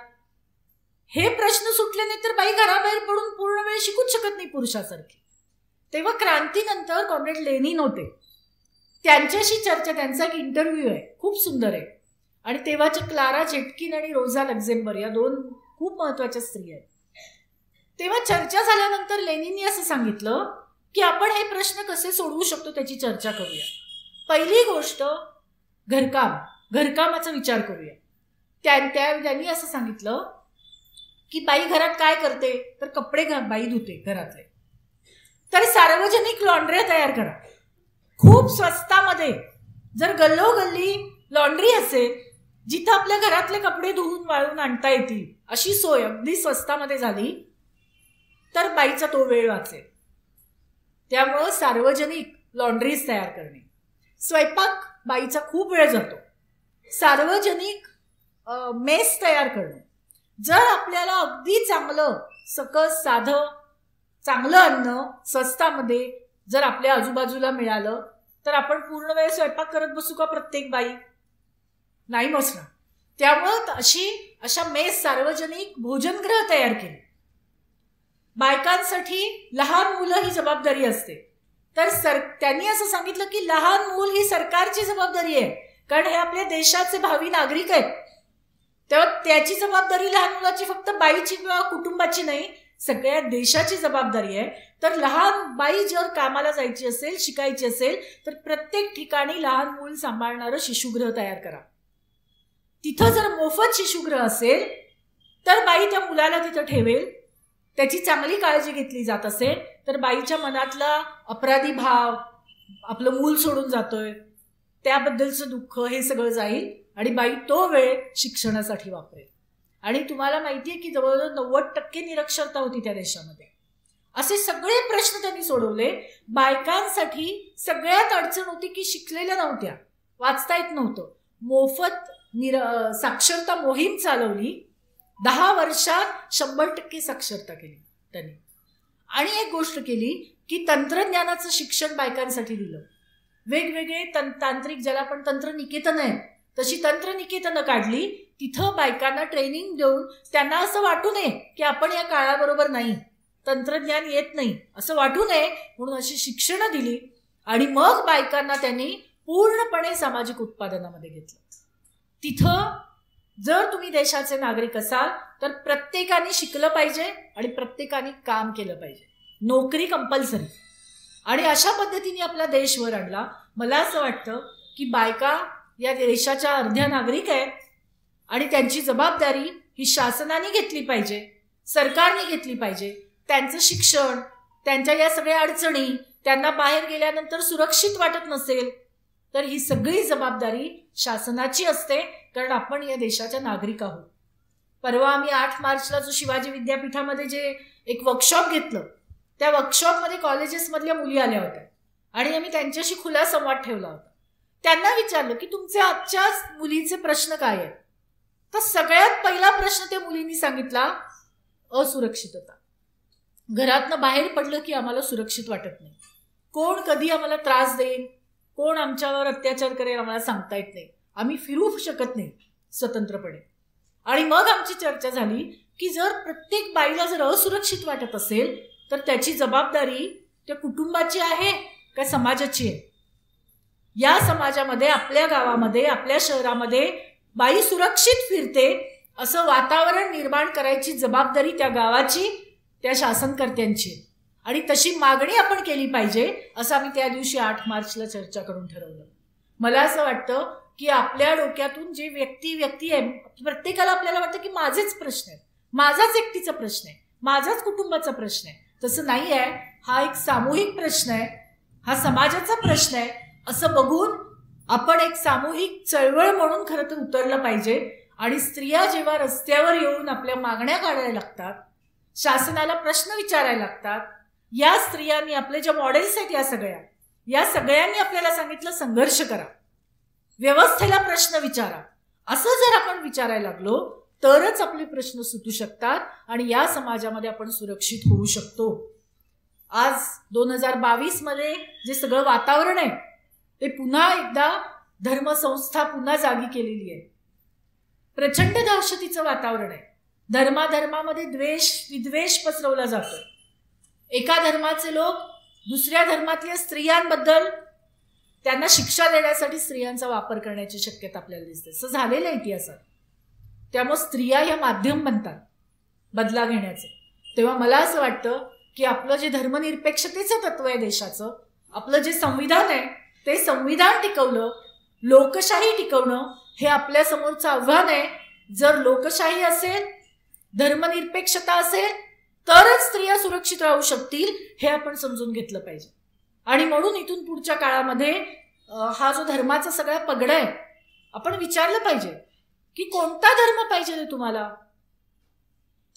हे प्रश्न सुटले नाही तर बाई घराबाहेर पडून पूर्ण वेळ शिकूच शकत नाही पुरुषासारखी. तेव्हा क्रांतीनंतर कॉम्रेड लेनिन होते, त्यांच्याशी चर्चा, त्यांचा एक इंटरव्ह्यू आहे, खूप सुंदर आहे. आणि तेव्हाच्या क्लारा झेटकिन आणि रोझा लक्झेंबर्ग या 2 खूप महत्वाच्या स्त्री आहेत. तेव्हा चर्चा झाल्यानंतर लेनिननी असं सांगितलं की आपण हे प्रश्न कसे सोडवू शकतो त्याची चर्चा करूया. पहिली गोष्ट घरकामाचा विचार करूया. त्यांनी असं सांगितलं की बाई घरात काय करते, तर कपडे बाई धुते घरातले, तर सार्वजनिक लॉन्ड्र्या तयार करा, खूप स्वस्तामध्ये. जर गल्लोगल्ली लॉन्ड्री असेल जिथं आपल्या घरातले कपडे धुवून वाळून आणता येतील अशी सोय अगदी स्वस्तामध्ये झाली तर बाईचा तो वेळ वाचेल. त्यामुळं सार्वजनिक लॉन्ड्रीज तयार करणे. स्वयंपाक बाईचा खूप वेळ जातो. सार्वजनिक मेस तयार करणं. जर आपल्याला अगदी चांगलं सकस साधं चांगलं अन्न स्वस्तामध्ये जर आपल्या आजूबाजूला मिळालं तर आपण पूर्ण वेळ स्वयंपाक करत बसू का प्रत्येक बाई? नाही बसणार. त्यामुळं अशा मेस, सार्वजनिक भोजनगृह तयार केली. बायकांसाठी लहान मुलं ही जबाबदारी असते. तर त्यांनी असं सांगितलं की लहान मूल ही सरकारची जबाबदारी आहे, कारण हे आपल्या देशाचे भावी नागरिक आहेत. तेव्हा त्याची जबाबदारी लहान मुलाची फक्त बाईची किंवा कुटुंबाची नाही, सगळ्या देशाची जबाबदारी आहे. तर लहान बाई जर कामाला जायची असेल, शिकायची असेल, तर प्रत्येक ठिकाणी लहान मूल सांभाळणारं शिशुगृह तयार करा. तिथं जर मोफत शिशुगृह असेल तर बाई त्या मुलाला तिथं ठेवेल, त्याची चांगली काळजी घेतली जात असेल तर बाईच्या मनातला अपराधी भाव, आपलं मूल सोडून जातोय त्याबद्दलचं दुःख, हे सगळं जाईल आणि बाई तो वेळ शिक्षणासाठी वापरेल. आणि तुम्हाला माहितीये की जवळजवळ 90% निरक्षरता होती त्या देशामध्ये. असे सगळे प्रश्न त्यांनी सोडवले. बायकांसाठी सगळ्यात अडचण होती की शिकलेल्या नव्हत्या, वाचता येत नव्हतं. मोफत साक्षरता मोहीम चालवली. 10 वर्षात 100% साक्षरता केली त्यांनी. आणि एक गोष्ट केली की तंत्रज्ञानाचं शिक्षण बायकांसाठी दिलं. वेगवेगळे तांत्रिक, ज्याला आपण तंत्रनिकेतन आहे तशी तंत्रनिकेतनं काढली. तिथं बायकांना ट्रेनिंग देऊन त्यांना असं वाटू नये की आपण या काळाबरोबर नाही, तंत्रज्ञान येत नाही असं वाटू नये म्हणून अशी शिक्षणं दिली. आणि मग बायकांना त्यांनी पूर्णपणे सामाजिक उत्पादनामध्ये घेतलं. तिथं जर तुम्ही देशाचे नागरिक असाल तर प्रत्येकाने शिकलं पाहिजे आणि प्रत्येकाने काम केलं पाहिजे, नोकरी कंपल्सरी. आणि अशा पद्धतीने आपला देश वर आणला. मला असं वाटतं की बायका या देशाच्या अर्ध्या नागरिक आहेत आणि त्यांची जबाबदारी ही शासनाने घेतली पाहिजे, सरकारने घेतली पाहिजे. त्यांचं शिक्षण, त्यांच्या या सगळ्या अडचणी, त्यांना बाहेर गेल्यानंतर सुरक्षित वाटत नसेल तर ही सगळी जबाबदारी शासनाची असते, कारण आपण या देशाच्या नागरिक आहोत. परवा आम्ही 8 मार्चला जो शिवाजी विद्यापीठामध्ये जे एक वर्कशॉप घेतलं, त्या वर्कशॉपमध्ये कॉलेजेसमधल्या मुली आल्या होत्या आणि आम्ही त्यांच्याशी खुला संवाद ठेवला होता. त्यांना विचारलं की तुमचे आजच्या मुलीचे प्रश्न काय आहेत. तर सगळ्यात पहिला प्रश्न त्या मुलींनी सांगितला, असुरक्षितता. घरातनं बाहेर पडलं की आम्हाला सुरक्षित वाटत नाही. कोण कधी आम्हाला त्रास देईल, कोण आमच्यावर अत्याचार करेल आम्हाला सांगता येत नाही. आम्ही फिरू शकत नाही स्वतंत्रपणे. आणि मग आमची चर्चा झाली की जर प्रत्येक बाईला जर असुरक्षित वाटत असेल तर त्याची जबाबदारी त्या कुटुंबाची आहे का समाजाची आहे. या समाजामध्ये, आपल्या गावामध्ये, आपल्या शहरामध्ये बाई सुरक्षित फिरते असं वातावरण निर्माण करायची जबाबदारी त्या गावाची, त्या शासनकर्त्यांची. आणि तशी मागणी आपण केली पाहिजे असं आम्ही त्या दिवशी 8 मार्चला चर्चा करून ठरवलं. मला असं वाटतं की आपल्या डोक्यातून जे व्यक्ती आहे, प्रत्येकाला आपल्याला वाटतं की माझेच प्रश्न आहेत, माझाच एकटीचा प्रश्न आहे, माझाच कुटुंबाचा प्रश्न आहे. तसं नाही आहे. हा एक सामूहिक प्रश्न आहे, हा समाजाचा प्रश्न आहे. असं बघून आपण एक सामूहिक चळवळ म्हणून खरं तर उतरलं पाहिजे. आणि स्त्रिया जेव्हा रस्त्यावर येऊन आपल्या मागण्या काढायला लागतात, शासनाला प्रश्न विचारायला लागतात, या स्त्रियांनी, आपले जे मॉडेल्स आहेत या सगळ्यांनी आपल्याला सांगितलं संघर्ष करा, व्यवस्थेला प्रश्न विचारा. असं जर आपण विचारायला लागलो तरच आपले प्रश्न सुटू शकतात आणि या समाजामध्ये आपण सुरक्षित होऊ शकतो. आज 2022 मध्ये जे सगळं वातावरण आहे ते पुन्हा एकदा धर्मसंस्था पुन्हा जागी केलेली आहे. प्रचंड दहशतीचं वातावरण आहे. धर्माधर्मामध्ये द्वेष, विद्वेष पसरवला जातो. एका धर्माचे लोक दुसऱ्या धर्मातल्या स्त्रियांबद्दल त्यांना शिक्षा देण्यासाठी स्त्रियांचा वापर करण्याची शक्यता आपल्याला दिसते. असं झालेलं आहे इतिहासात. त्यामुळे स्त्रिया या माध्यम बनतात बदला घेण्याचे. तेव्हा मला असं वाटतं की आपलं जे धर्मनिरपेक्षतेचं तत्व आहे देशाचं, आपलं जे संविधान आहे ते संविधान टिकवलं, लोकशाही टिकवणं हे आपल्या समोरचं आव्हान आहे. जर लोकशाही असेल, धर्मनिरपेक्षता असेल तरच स्त्रिया सुरक्षित राहू शकतील, हे आपण समजून घेतलं पाहिजे. आणि म्हणून इथून पुढच्या काळामध्ये हा जो धर्माचा सगळा पगडा आहे, आपण विचारलं पाहिजे की कोणता धर्म पाहिजे तुम्हाला.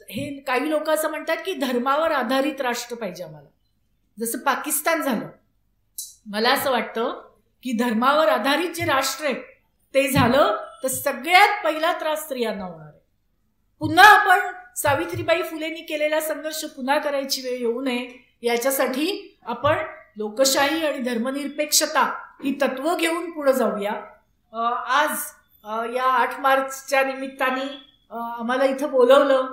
हे काही लोक असं म्हणतात की धर्मावर आधारित राष्ट्र पाहिजे आम्हाला, जसं पाकिस्तान झालं. मला असं वाटतं की धर्मावर आधारित जे राष्ट्र आहे ते झालं तर सगळ्यात पहिला त्रास स्त्रियांना होणार आहे. पुन्हा आपण सावित्रीबाई फुलेंनी केलेला संघर्ष पुन्हा करायची वेळ येऊ नये याच्यासाठी आपण लोकशाही आणि धर्मनिरपेक्षता ही तत्व घेऊन पुढे जाऊया. आज या 8 मार्चच्या निमित्ताने आम्हाला इथं बोलवलं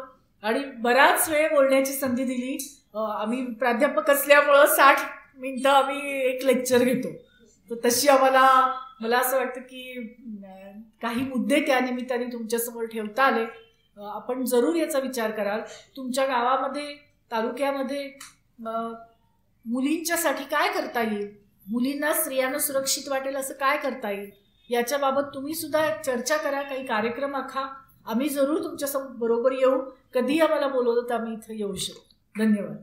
आणि बराच वेळ बोलण्याची संधी दिली. आम्ही प्राध्यापक असल्यामुळं 60 मिनिटं आम्ही एक लेक्चर घेतो. तर तशी मला असं वाटतं की काही मुद्दे त्या निमित्ताने तुमच्यासमोर ठेवता आले. आपण जरूर याचा विचार कराल. तुमच्या गावामध्ये, तालुक्यामध्ये मुलींच्यासाठी काय करता येईल, मुलींना, स्त्रियांना सुरक्षित वाटेल असं काय करता येईल, याच्याबाबत तुम्ही सुद्धा चर्चा करा, काही कार्यक्रम आखा. आम्ही जरूर तुमच्या बरोबर येऊ. कधी आम्हाला बोलवलं तर आम्ही इथं येऊ शकतो. धन्यवाद.